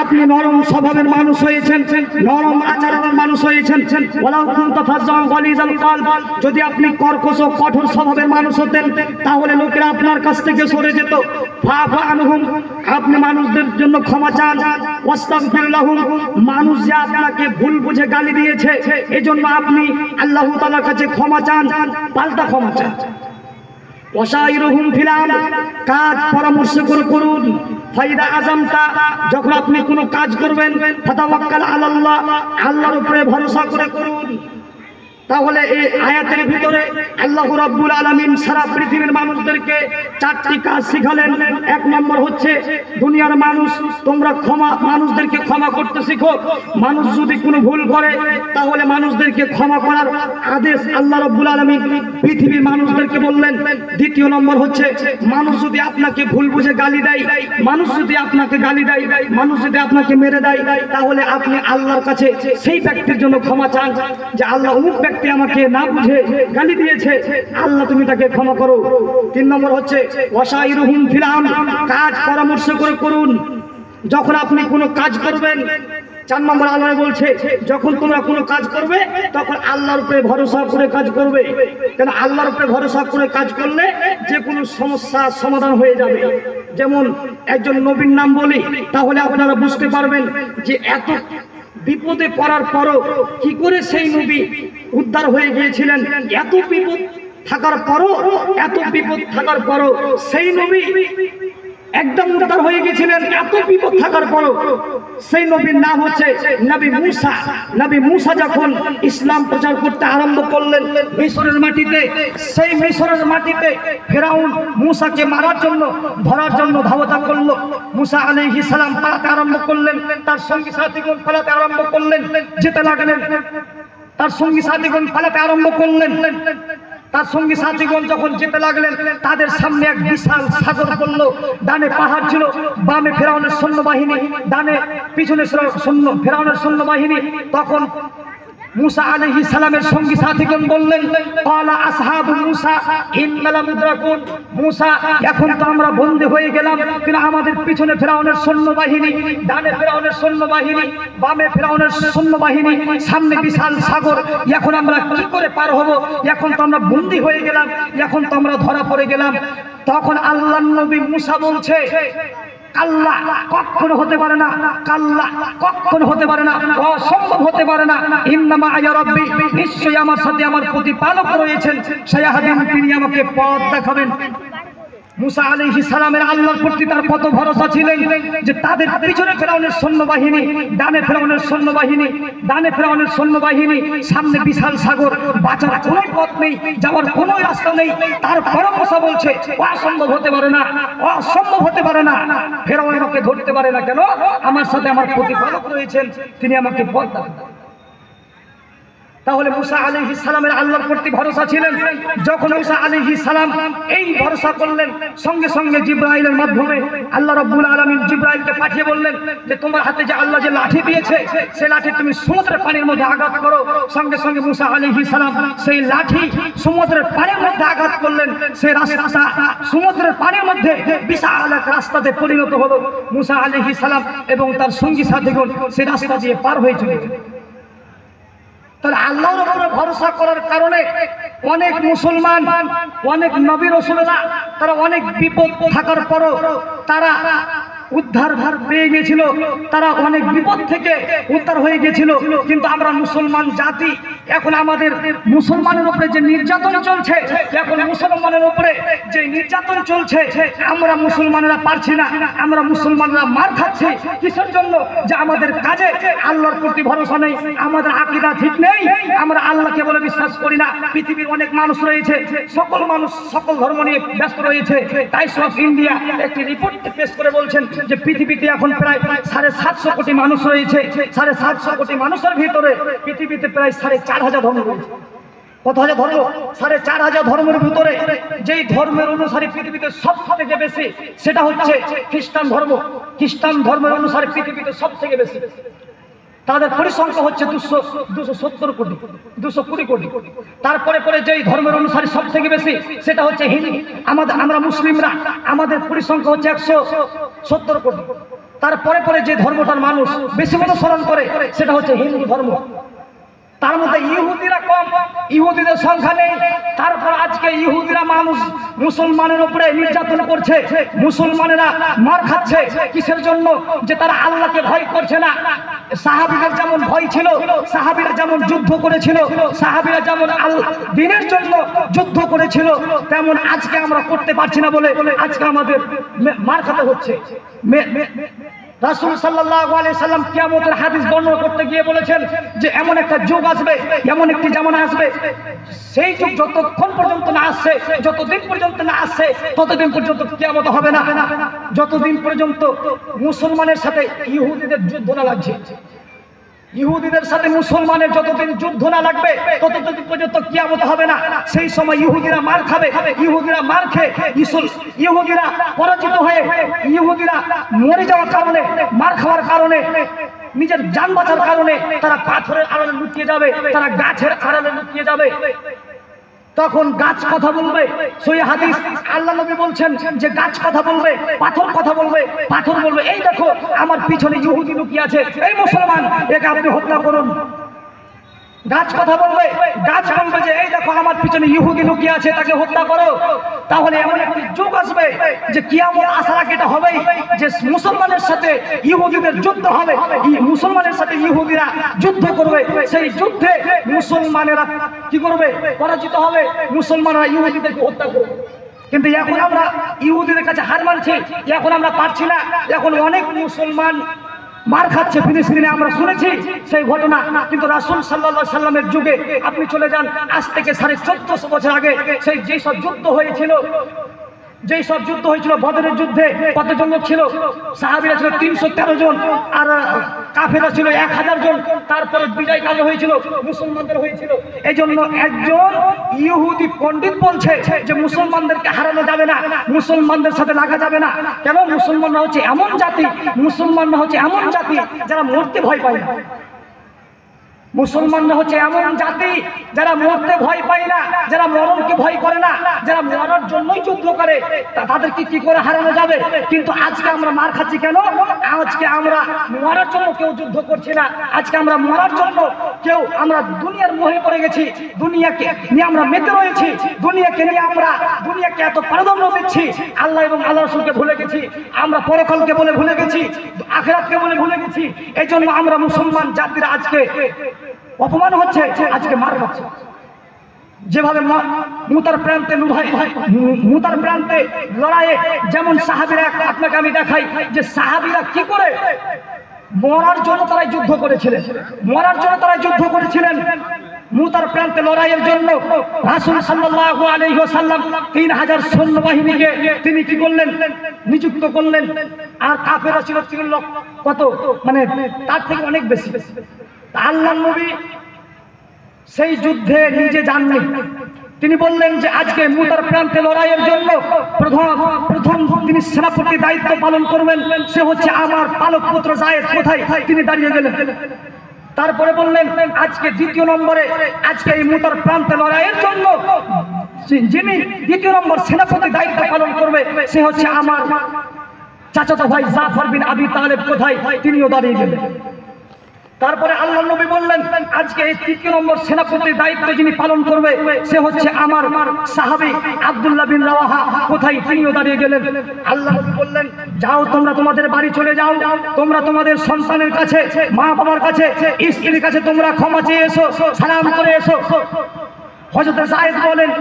আপনি নরম স্বভাবের মানুষ হয়েছেন, নরম আচরণের মানুষ হয়েছেন। ওয়ালাউ কুনতা ফাজ্জান গালিজাল কলব, যদি আপনি কর্কশ কঠোর স্বভাবের মানুষ হতেন তাহলে লোকেরা আপনার কাছ থেকে সরে যেত। ফাফু আনহুম, আপনি মানুষদের জন্য ক্ষমা চান। ওয়াস্তাগফির লাহুম, মানুষ যে আপনাকে ভুল বুঝে গালি দিয়েছে এজন্য আপনি আল্লাহ তাআলার কাছে ক্ষমা চান, পাল্টা ক্ষমা চান। ওয়াশাইরুহুম ফিল আমর, কাজ পরামর্শ করে করুন। ফাইদা আযামতা, যখন আপনি কোনো কাজ করবেন ফাতাওয়াক্কাল আলাল্লাহ, আল্লাহর উপরে ভরসা করে করুন। তাহলে এই আয়াতের ভিতরে আল্লাহ রাব্বুল আলামিন সারা পৃথিবীর মানুষদেরকে 4টি কাজ শিখালেন। 1 নম্বর হচ্ছে দুনিয়ার মানুষ তোমরা মানুষদেরকে ক্ষমা করতে শিখো। মানুষ যদি কোনো ভুল করে তাহলে মানুষদেরকে ক্ষমা করার আদেশ আল্লাহ রাব্বুল আলামিন পৃথিবীর মানুষদেরকে বললেন। 2 নম্বর হচ্ছে মানুষ যদি আপনাকে ভুল বুঝে গালি দেয়, মানুষ যদি আপনাকে গালি দেয়, মানুষ যদি আপনাকে মেরে দেয় তাহলে আপনি আল্লাহর কাছে সেই ব্যক্তির জন্য ক্ষমা চান যে আল্লাহ অমুক ব্যক্তি আমাকে না বুঝে গালি দিয়েছে, আল্লাহ তুমি তাকে ক্ষমা করো। 3 নম্বর হচ্ছে ওয়াসাইরুহুম ফিল আমর, কাজ পরামর্শ করে করুন। যখন আপনি কোনো কাজ করবেন, 4 নম্বর আল্লাহ বলছে যখন তোমরা কোনো কাজ করবে তখন আল্লাহর উপরে ভরসা করে কাজ করবে। কেন আল্লাহর উপরে ভরসা করে কাজ করলে যে কোনো সমস্যার সমাধান হয়ে যাবে। যেমন একজন নবীর নাম বলি, তাহলে আপনারা বুঝতে পারবেন যে এত বিপদে পড়ার পরও কি করে সেই নবী উদ্ধার হয়ে গিয়েছিলেন। এত বিপদ থাকার পরও সেই নবী একদম উদ্ধার হয়ে গেছিলেন। এত বিপদ থাকার পরও সেই নবীর নাম হচ্ছে নবী মুসা। নবী মুসা যখন ইসলাম প্রচার করতে আরম্ভ করলেন মিশরের মাটিতে, সেই মিশরের মাটিতে ফেরাউন মুসাকে মারার জন্য ধরার জন্য ধাওয়া করলো। মুসা আলাইহিস সালাম পালাতে আরম্ভ করলেন, তার সঙ্গী সাথীগণ পালাতে আরম্ভ করলেন, যেতে লাগলেন। তার সঙ্গী সাথীগণ পালাতে আরম্ভ করলেন। তার সঙ্গী সাথীগণ যখন যেতে লাগলেন, তাদের সামনে এক বিশাল সাগর পড়লো। ডানে পাহাড় ছিল, বামে ফেরাউনের সৈন্যবাহিনী, ডানে পিছনে ফেরাউনের সৈন্যবাহিনী। তখন মুসা আলাইহিস সালামের সঙ্গী সাথীগণ বললেন, ক্বালা আসহাবু মুসা ইন্না লামুদরাকুন, মুসা এখন তো আমরা বন্দী হয়ে গেলাম, কিন্তু আমাদের পিছনে ফেরাউনের সৈন্যবাহিনী, ডানে ফেরাউনের সৈন্যবাহিনী, বামে ফেরাউনের সৈন্যবাহিনী, সামনে বিশাল সাগর, এখন আমরা কি করে পার হব? এখন তো আমরা বন্দী হয়ে গেলাম, এখন তো আমরা ধরা পড়ে গেলাম। তখন আল্লাহর নবী মুসা বলছে, কাল্লা, কখনো হতে পারে না, কাল্লা, কখনো হতে পারে না, অসম্ভব হতে পারে না। ইন্নামা আয়া রাব্বি, নিশ্চয়ই আমার সাথে আমার প্রতিপালক রয়েছেন, সায়াহদিন, তিনি আমাকে পথ দেখাবেন। মুসা আলাইহিস সালামের আল্লাহর প্রতি তার কত ভরসা ছিলেন যে তাদের পিছনে ফেরাউনের সৈন্যবাহিনী, ডানে ফেরাউনের সৈন্যবাহিনী, ডানে ফেরাউনের সৈন্যবাহিনী, সামনে বিশাল সাগর, বাঁচার কোনো পথ নেই, যাওয়ার কোনো রাস্তা নেই। তারপরও মুসা বলছে অসম্ভব হতে পারে না, অসম্ভব হতে পারে না। ফেরাউন আমাকে ধরতে পারে না, কেন? আমার সাথে আমার প্রতিপালক রয়েছেন, তিনি আমাকে পথ দেখাবেন। তাহলে মুসা আলাইহিস সালামের আল্লাহর প্রতি ভরসা ছিলেন। যখন মুসা আলাইহিস সালাম এই ভরসা করলেন, সঙ্গে সঙ্গে জিবরাইলের মাধ্যমে আল্লাহ রাব্বুল আলামিন জিবরাইলকে পাঠিয়ে বললেন যে তোমার হাতে যে আল্লাহ যে লাঠি দিয়েছে, সেই লাঠি তুমি সমুদ্রের পানির মধ্যে আঘাত করো। সঙ্গে সঙ্গে মুসা আলাইহিস সালাম সেই লাঠি সমুদ্রের পানির মধ্যে আঘাত করলেন। সেই রাস্তা সমুদ্রের পানির মধ্যে বিশাল এক রাস্তাতে পরিণত হলো। মুসা আলাইহিস সালাম এবং তার সঙ্গী সাথীগণ সেই রাস্তা দিয়ে পার হয়ে চলে গেলেন। তাহলে আল্লাহর উপরে ভরসা করার কারণে অনেক মুসলমান, অনেক নবী রাসূলরা তারা অনেক বিপদ থাকার পরও তারা উদ্ধার পেয়ে গেছিল, তারা অনেক বিপদ থেকে উদ্ধার হয়ে গেছিল। কিন্তু আমরা মুসলমান জাতি, এখন আমাদের মুসলমানের উপরে যে নির্যাতন চলছে, এখন মুসলমানের উপরে যে নির্যাতন চলছে, আমরা মুসলমানেরা পারছি না, আমরা মুসলমানরা মার খাচ্ছি। কিসের জন্য? যে আমাদের কাজে আল্লাহর প্রতি ভরসা নেই, আমাদের আকীদা ঠিক নেই, আমরা আল্লাহকে বলে বিশ্বাস করি না। পৃথিবীর অনেক মানুষ রয়েছে, সকল মানুষ সকল ধর্ম নিয়ে ব্যস্ত রয়েছে। টাইমস অফ ইন্ডিয়া একটি রিপোর্ট পেশ করে বলছেন যে পৃথিবীতে এখন প্রায় 750 কোটি মানুষ রয়েছে। 750 কোটি মানুষের ভিতরে পৃথিবীতে প্রায় 4,500 ধর্ম রয়েছে। কত হাজার ধর্ম? 4,500 ধর্মের ভিতরে যেই ধর্মের অনুসারী পৃথিবীতে সব থেকে বেশি, সেটা হচ্ছে খ্রিস্টান ধর্ম। খ্রিস্টান ধর্মের অনুসারী পৃথিবীতে সব থেকে বেশি, তাদের পরিসংখ্যা হচ্ছে 270 কোটি, 220 কোটি। তারপরে পরে যেই ধর্মের অনুসারী সব থেকে বেশি, সেটা হচ্ছে হিন্দু। আমরা মুসলিমরা, আমাদের পরিসংখ্যা হচ্ছে 170 কোটি। তারপরে পরে যে ধর্মটার মানুষ বেশি অনুসরণ করে, সেটা হচ্ছে হিন্দু ধর্ম। তার মধ্যে ইহুদিরা কম, ইহুদিদের সংখ্যা নেই। তারপর আজকে ইহুদিরা মানুষ মুসলমানের উপরে নির্যাতন করছে, মুসলমানেরা মার খাচ্ছে। কিসের জন্য? যে তারা আল্লাহকে ভয় করছে না। সাহাবীদের যেমন ভয় ছিল, সাহাবীরা যেমন যুদ্ধ করেছিল, সাহাবীরা যেমন দ্বীনের জন্য যুদ্ধ করেছিল, তেমন আজকে আমরা করতে পারছি না বলে আজকে আমাদের মার খেতে হচ্ছে। রাসূল সাল্লাল্লাহু আলাইহি সাল্লাম কিয়ামতের হাদিস বর্ণনা করতে গিয়ে বলেছেন যে এমন একটা যুগ আসবে, এমন একটি জামানা আসবে, সেই যুগ যতক্ষণ পর্যন্ত না আসছে, যতদিন পর্যন্ত না আসছে, ততদিন পর্যন্ত কিয়ামত হবে না। যতদিন পর্যন্ত মুসলমানের সাথে ইহুদিদের যুদ্ধ না লাগছে, ইহুদিদের সাথে মুসলমানের যতদিন যুদ্ধ না লাগবে, ততদিন পর্যন্ত কিয়ামত হবে না। সেই সময় ইহুদিরা মার খাবে, ইহুদিরা মার খেয়ে ইহুদিরা পরাজিত হয়ে, ইহুদিরা মরে যাওয়ার কারণে, মার খাওয়ার কারণে নিজের জান বাঁচার কারণে তারা পাথরের আড়ালে লুকিয়ে যাবে, তারা গাছের আড়ালে লুকিয়ে যাবে, তখন গাছ কথা বলবে। সই হাদিস আল্লাহ নবী বলছেন যে গাছ কথা বলবে, পাথর কথা বলবে, পাথর বলবে এই দেখো আমার পিছনে ইহুদি লুকিয়ে আছে, এই মুসলমান একে আপনি হত্যা করুন। গাছ কথা বলবে, গাছ বলবে যে এই দেখো আমার পিছনে ইহুদি লুকিয়ে আছে, তাকে হত্যা করো। তাহলে এমন একটি যুগ আসবে যে কিয়ামত আসার আগে এটা হবেই যে মুসলমানের সাথে ইহুদিদের যুদ্ধ হবে, মুসলমানের সাথে ইহুদিরা যুদ্ধ করবে। সেই যুদ্ধে মুসলমানেরা কি করবে? পরাজিত হবে, মুসলমানরা ইহুদিদেরকে হত্যা করবে। কিন্তু এখন আমরা ইহুদিদের কাছে হার মানছি, এখন আমরা পারছি না। এখন অনেক মুসলমান মার খাচ্ছে ফিলিস্তিনে, আমরা শুনেছি সেই ঘটনা। কিন্তু রাসূল সাল্লাল্লাহু আলাইহি সাল্লামের যুগে আপনি চলে যান, আজ থেকে 1450 বছর আগে সেই যেসব যুদ্ধ হয়েছিল, বদরের যুদ্ধে কতজন লোক ছিল? সাহাবীরা ছিল 313 জন, আর কাফেররা ছিল 1000 জন। তারপরে বিজয় কাজ হয়েছিল, মুসলমানদের হয়েছিল। এই জন্য একজন ইহুদি পণ্ডিত বলছে যে মুসলমানদেরকে হারানো যাবে না, মুসলমানদের সাথে লাগা যাবে না। কেন? মুসলমানরা হচ্ছে এমন জাতি যারা মরতে ভয় পায় না। মুসলমানরা হচ্ছে এমন জাতি যারা মরতে ভয় পায় না, যারা মরণকে ভয় করে না, যারা মরার জন্যই যুদ্ধ করে। তাদেরকে কি করে হারানো যাবে? কিন্তু আজকে আমরা মার খাচ্ছি কেন? আজকে আমরা মরার জন্য কেউ যুদ্ধ করছি না, আজকে আমরা মরার জন্য কেউ, আমরা দুনিয়ার মোহে পড়ে গেছি, দুনিয়াকে নিয়ে আমরা মেতে রয়েছি, দুনিয়াকে এত প্রাধান্য দিচ্ছি, আল্লাহ এবং আল্লাহ রাসূলকে ভুলে গেছি, আমরা পরকালকে বলে ভুলে গেছি, আখিরাতকে বলে ভুলে গেছি। এই জন্য আমরা মুসলমান জাতিরা আজকে অপমান হচ্ছে, আজকে মার খাচ্ছে। যেভাবে মুতার প্রান্তে লড়াইয়ে যেমন সাহাবীরা, আপনাকে আমি দেখাই যে সাহাবীরা কি করে মরার জন্য তারা যুদ্ধ করেছিলেন, মুতার প্রান্তে লড়াইয়ের জন্য রাসূল সাল্লাল্লাহু আলাইহি ওয়াসাল্লাম 3000 সৈন্যবাহিনীকে তিনি কি করলেন? নিযুক্ত করলেন। আর কাফেররা ছিল 3 লক্ষ, কত মানে তার থেকে অনেক বেশি। আল্লাহর নবী সেই যুদ্ধে নিজে যাননি, তিনি বললেন যে আজকে মুতার প্রান্তে লড়াইয়ের জন্য প্রথম তিনি সেনাপতি দায়িত্ব পালন করবেন, সে হচ্ছে আমার পালক পুত্র যায়েদ। কোথায়? তিনি দাঁড়িয়ে গেলেন। তারপরে বললেন আজকে দ্বিতীয় নম্বরে, আজকে এই মুতার প্রান্তে লড়াইয়ের জন্য যিনি দ্বিতীয় নম্বর সেনাপতি দায়িত্ব পালন করবে সে হচ্ছে আমার চাচাতো ভাই জাফর বিন আবি তালেব। কোথায়? তিনিও দাঁড়িয়ে গেলেন। তারপরে আল্লাহ নবী বললেন আজকে এই তৃতীয় নম্বর সেনাপতির দায়িত্ব যিনি পালন করবে সে হচ্ছে আমার সাহাবী আব্দুল্লাহ বিন রাওয়াহা। কোথায়? তিনিও দাঁড়িয়ে গেলেন। আল্লাহ নবী বললেন যাও তোমরা তোমাদের বাড়ি চলে যাও, তোমরা তোমাদের সন্তানের কাছে, মা বাবার কাছে, স্ত্রীর কাছে তোমরা ক্ষমা চেয়ে এসো, সালাম করে এসো। হযরত যায়েদ বলেন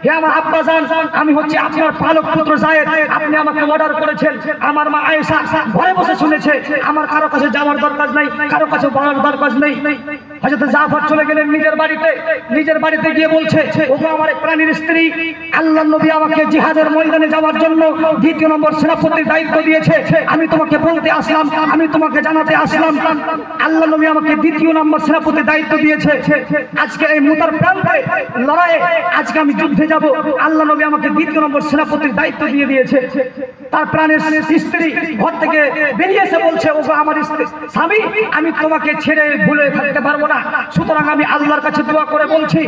হে আমার আব্বাজান, আমি হচ্ছে আপনার পালক পুত্র যায়েদ, আপনি আমাকে অর্ডার করেছেন। আমার মা আয়েশা ঘরে বসে শুনেছে, আমার কারো কাছে যাওয়ার দরকার নাই, কারো কাছে বলার দরকার নেই। হযরত জাফর চলে গেলেন নিজের বাড়িতে গিয়ে বলছে ওগো আমার প্রাণের স্ত্রী, আল্লাহর নবী আমাকে জিহাদের ময়দানে যাওয়ার জন্য দ্বিতীয় নম্বর সেনাপতির দায়িত্ব দিয়েছে, আমি তোমাকে বলতে আসলাম, আমি তোমাকে জানাতে আসলাম, আল্লাহর নবী আমাকে দ্বিতীয় নম্বর সেনাপতির দায়িত্ব দিয়েছে। আজকে এই মুতার প্রান্তে লড়াইয়ে আজকে আমি যুদ্ধে যাব, আল্লাহ নবী আমাকে দ্বিতীয় নম্বর সেনাপতির দায়িত্ব দিয়ে দিয়েছে। তার প্রাণের স্ত্রী ঘর থেকে বেরিয়ে এসে বলছে ওগো আমার স্বামী, আমি তোমাকে ছেড়ে ভুলে থাকতে পারবো না, সুতরাং আমি আল্লাহর কাছে দোয়া করে বলছি।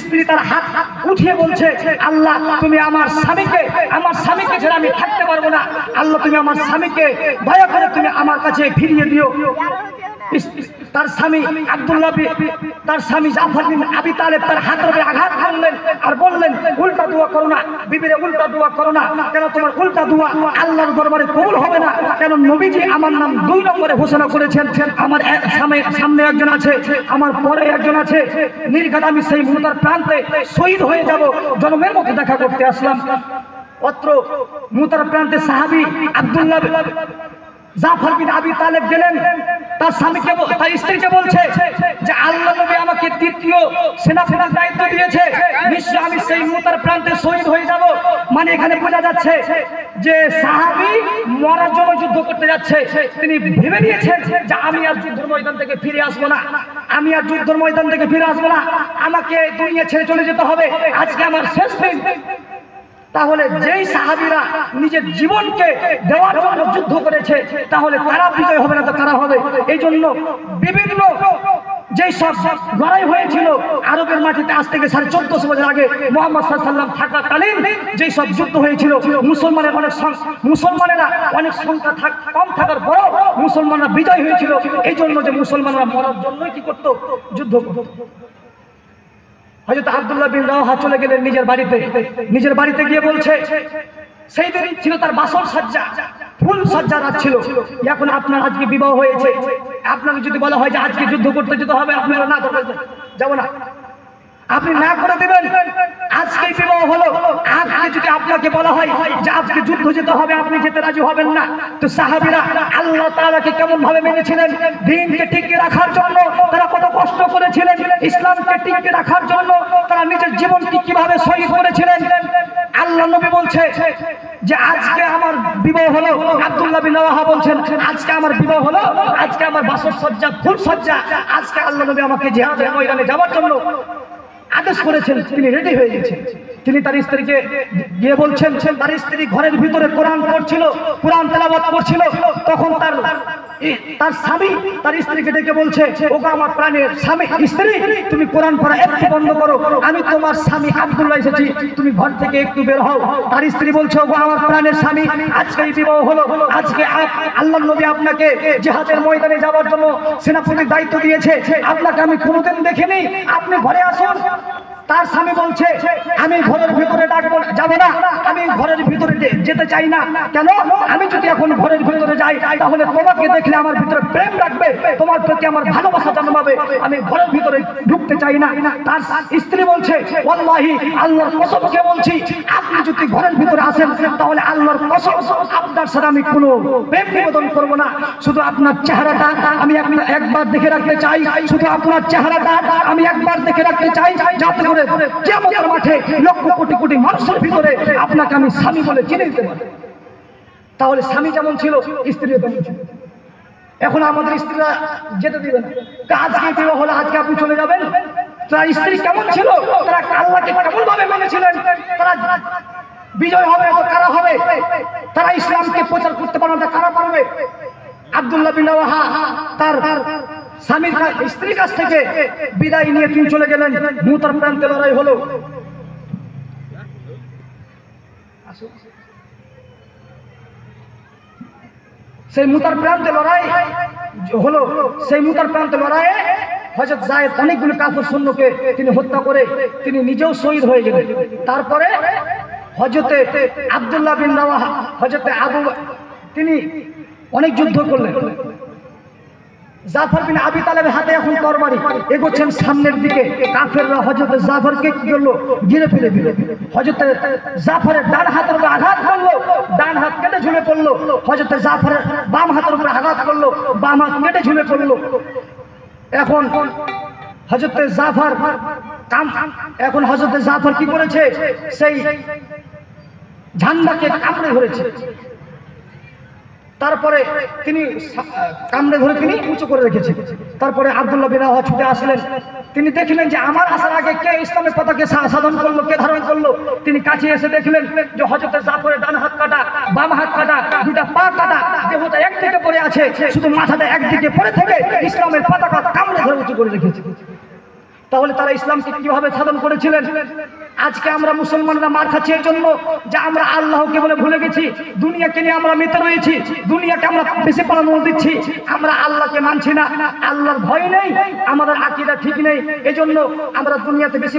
স্ত্রী তার হাত উঠিয়ে বলছে আল্লাহ তুমি আমার স্বামীকে ছেড়ে আমি থাকতে পারবো না, আল্লাহ তুমি আমার স্বামীকে দয়া করে তুমি আমার কাছে ফিরিয়ে দিও। তার স্বামী তার স্বামী জাফর বিন আবি তালেব তার হাতের উপরে আঘাত করলেন আর বললেন উল্টা দোয়া করো না বিবিরে, উল্টা দোয়া করো না, কেন তোমার উল্টা দোয়া আল্লাহর দরবারে কবুল হবে না। কেন নবীজি আমার নাম 2 নম্বরে ঘোষণা করেছেন, আমার সামনে একজন আছে, আমার পরে একজন আছে, নির্ঘাত আমি সেই মুতার প্রান্তে শহীদ হয়ে যাব, জন্মের মতো দেখা করতে আসলাম। অত্র মুতার প্রান্তে সাহাবী আব্দুল্লাহ জাফর বিন আবি তালেব গেলেন, তার স্বামীকে তার স্ত্রীকে বলছে যে আল্লাহ নবী আমাকে তৃতীয় সেনাপতির দায়িত্ব দিয়েছে, নিশ্চয় আমি সেই মুতার প্রান্তে শহীদ হয়ে যাব। মানে এখানে বোঝা যাচ্ছে যে সাহাবী মরার জন্য যুদ্ধ করতে যাচ্ছে, তিনি ভেবে নিয়েছেন যে আমি আর যুদ্ধের ময়দান থেকে ফিরে আসবো না, আমাকে দুনিয়া ছেড়ে চলে যেতে হবে, আজকে আমার শেষ দিন। তাহলে যেই সাহাবীরা নিজের জীবনকে দেওয়ার জন্য যুদ্ধ করেছে, তাহলে কারা বিজয় হবে না তো কারা হবে? এই জন্য বিভিন্ন যেই সব লড়াই হয়েছিল আরবের মাটিতে আজ থেকে 1450 বছর আগে মুহাম্মদ সাল্লাল্লাহু আলাইহি ওয়াসাল্লাম থাকাকালীন যেই সব যুদ্ধ হয়েছিল, মুসলমানেরা অনেক সংখ্যা কম থাকার পরও মুসলমানরা বিজয় হয়েছিল। এই জন্য যে মুসলমানরা মরার জন্যই কি করতো? যুদ্ধ করতো। হযরত আব্দুল্লাহ বিন রাওয়াহা চলে গেলেন নিজের বাড়িতে গিয়ে বলছে, সেই দিন ছিল তার বাসর সজ্জা, ফুল সজ্জা রাত ছিল। এখন আপনার আজকে বিবাহ হয়েছে, আপনাকে যদি বলা হয় যে আজকে যুদ্ধ করতে যেতে হবে, আপনারা না যাব না, আপনি না করে দেবেন। আজকে বিবাহ হলো, আজকে যদি আপনাকে বলা হয় যে আজকে যুদ্ধ যেতে হবে, আপনি যেতে রাজি হবেন না। তো সাহাবীরা আল্লাহ তাআলাকে কেমন ভাবে মেনেছিলেন, দ্বীনকে টিকিয়ে রাখার জন্য তারা কত কষ্ট করেছিলেন, ইসলামকে টিকিয়ে রাখার জন্য তারা নিজের জীবনকে কিভাবে শহীদ করেছিলেন। আল্লাহ নবী বলছে যে আজকে আমার বিবাহ হলো, আব্দুল্লাহ বিন রাওয়াহা বলছেন আজকে আমার বিবাহ হলো, আজকে আমার বাসর সজ্জা, ফুল সজ্জা, আজকে আল্লাহ নবী আমাকে জিহাদের ময়দানে যাওয়ার জন্য আদেশ করেছেন। তিনি রেডি হয়ে গেছেন। তিনি তার স্ত্রীকে গিয়ে বলছেন, তার স্ত্রী ঘরের ভিতরে কোরআন পড়ছিল, কোরআন তেলাওয়াত করছিল। তখন তার স্বামী তার স্ত্রীকে ডেকে বলছে, ওগো আমার প্রাণের স্বামী স্ত্রী, তুমি কোরআন পড়া একটু বন্ধ করো, আমি তোমার স্বামী আব্দুল্লাহ এসেছি, তুমি ঘর থেকে একটু বের হও। তার স্ত্রী বলছে, ওগো আমার প্রাণের স্বামী, আজকে বিবাহ হলো, আজকে আল্লাহর নবী আপনাকে জিহাদের ময়দানে যাওয়ার জন্য সেনাপতির দায়িত্ব দিয়েছে, আপনাকে আমি কোনোদিন দেখিনি, আপনি ঘরে আসুন। তার স্বামী বলছে, আমি ঘরের ভিতরে যাব না, আমি ঘরের ভিতরে যেতে চাই না। কেন? আমি যদি এখন ঘরের ভিতরে যাই তাহলে তোমাকে দেখলে আমার ভিতরে প্রেম রাখবে, তোমার প্রতি আমার ভালোবাসা জন্মাবে, আমি ঘরের ভিতরে ঢুকতে চাই না। তার স্ত্রী বলছে, ওয়াল্লাহি আল্লাহর কসমকে বলছি, আপনি যদি ঘরের ভিতরে আসেন তাহলে আল্লাহর কসম আপনার সাথে আমি কোনো প্রেম নিবেদন করব না, শুধু আপনার চেহারাটা আমি একবার দেখে রাখতে চাই, শুধু আপনার চেহারাটা আমি একবার দেখে রাখতে চাই, যাতে করে কিয়ামতের মাঠে লক্ষ কোটি কোটি মানুষের ভিতরে আপনাকে আমি স্বামী বলে চিনে দিতে পারি। তাহলে স্বামী যেমন ছিল, স্ত্রীও তেমন ছিল। এখন আমাদের স্ত্রীরা যেতে দিবে না, আজকে বিবাহ হলো, আজকে আপনি চলে যাবেন। তার স্ত্রী কেমন ছিল, তারা আল্লাহকে কেমন ভাবে মেনেছিলেন, তারা বিজয় হবে তো কারা হবে, তারা ইসলামকে প্রচার করতে পারবে না কারা পারবে। আব্দুল্লাহ বিন রাওয়াহা তার স্বামীর স্ত্রীর কাছ থেকে বিদায় নিয়ে তিনি চলে গেলেন। মুতার প্রান্তে লড়াই হলো। সেই মুতার প্রান্তে লড়াই হলো, সেই মুতার প্রান্তে লড়াইয়ে হযরত যায়েদ অনেকগুলো কাফের সৈন্যকে তিনি হত্যা করে তিনি নিজেও শহীদ হয়ে গেলেন। তারপরে হযরতে আব্দুল্লাহ বিন রাওয়াহা, হযরতে আবু, তিনি অনেক যুদ্ধ করলেন। জাফর বিন আবি তালেবের হাতে এখন তরবারি, এগোচ্ছেন সামনের দিকে। কাফেররা হযরত জাফরকে কি করলো, ঘিরে ফেলে দিল। হযরত জাফরের ডান হাতের উপর আঘাত করলো, ডান হাত কেটে ঝুলে পড়লো। হযরত জাফরের বাম হাতের উপর আঘাত করলো, বাম হাত কেটে ঝুলে পড়লো। এখন হযরত জাফর কি করেছে, সেই ঝান্ডাকে কামড়ে ধরেছে। তারপরে তিনি কামড়ে ধরে তিনি উঁচু করে রেখেছেন। তারপরে আব্দুল্লাহ বিন রাওয়াহা ছুটে আসলেন। তিনি দেখলেন যে আমার আসার আগে কে ইসলামের পতাকা সাধন করলো, কে ধারণ করলো। তিনি কাছে এসে দেখলেন যে হযরত জাফরের ডান হাত কাটা, বাম হাত কাটা, দুটা পা কাটা, দেহটা একদিকে পড়ে আছে, শুধু মাথাটা একদিকে পড়ে থেকে ইসলামের পতাকা কামড়ে ধরে উঁচু করে রেখেছে। তাহলে তারা ইসলামকে কিভাবে সাধন করেছিলেন? আজকে আমরা মুসলমানরা মার খাচ্ছি এর জন্য যে আমরা আল্লাহকে বলে ভুলে গেছি, দুনিয়াকে নিয়ে আমরা মেতে রয়েছি, দুনিয়াকে আমরা বেশি প্রাধান্য দিচ্ছি, আমরা আল্লাহকে মানছি না, আল্লাহর ভয় নেই, আমাদের আকীদা ঠিক নেই, এজন্য আমরা দুনিয়াতে বেশি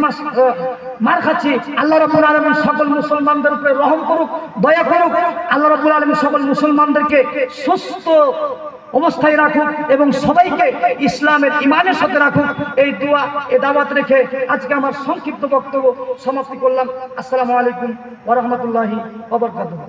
মার খাচ্ছি। আল্লাহ রাব্বুল আলামিন সকল মুসলমানদের উপরে রহম করুক, দয়া করুক। আল্লাহ রাব্বুল আলামিন সকল মুসলমানদেরকে সুস্থ অবস্থায় রাখুক এবং সবাইকে ইসলামের ঈমানের সাথে রাখুক। এই দোয়া, এই দাওয়াত রেখে আজকে আমার সংক্ষিপ্ত বক্তব্য সমাপ্তি করলাম। আসসালামু আলাইকুম ওয়া রাহমাতুল্লাহি ওয়া বারাকাতুহু।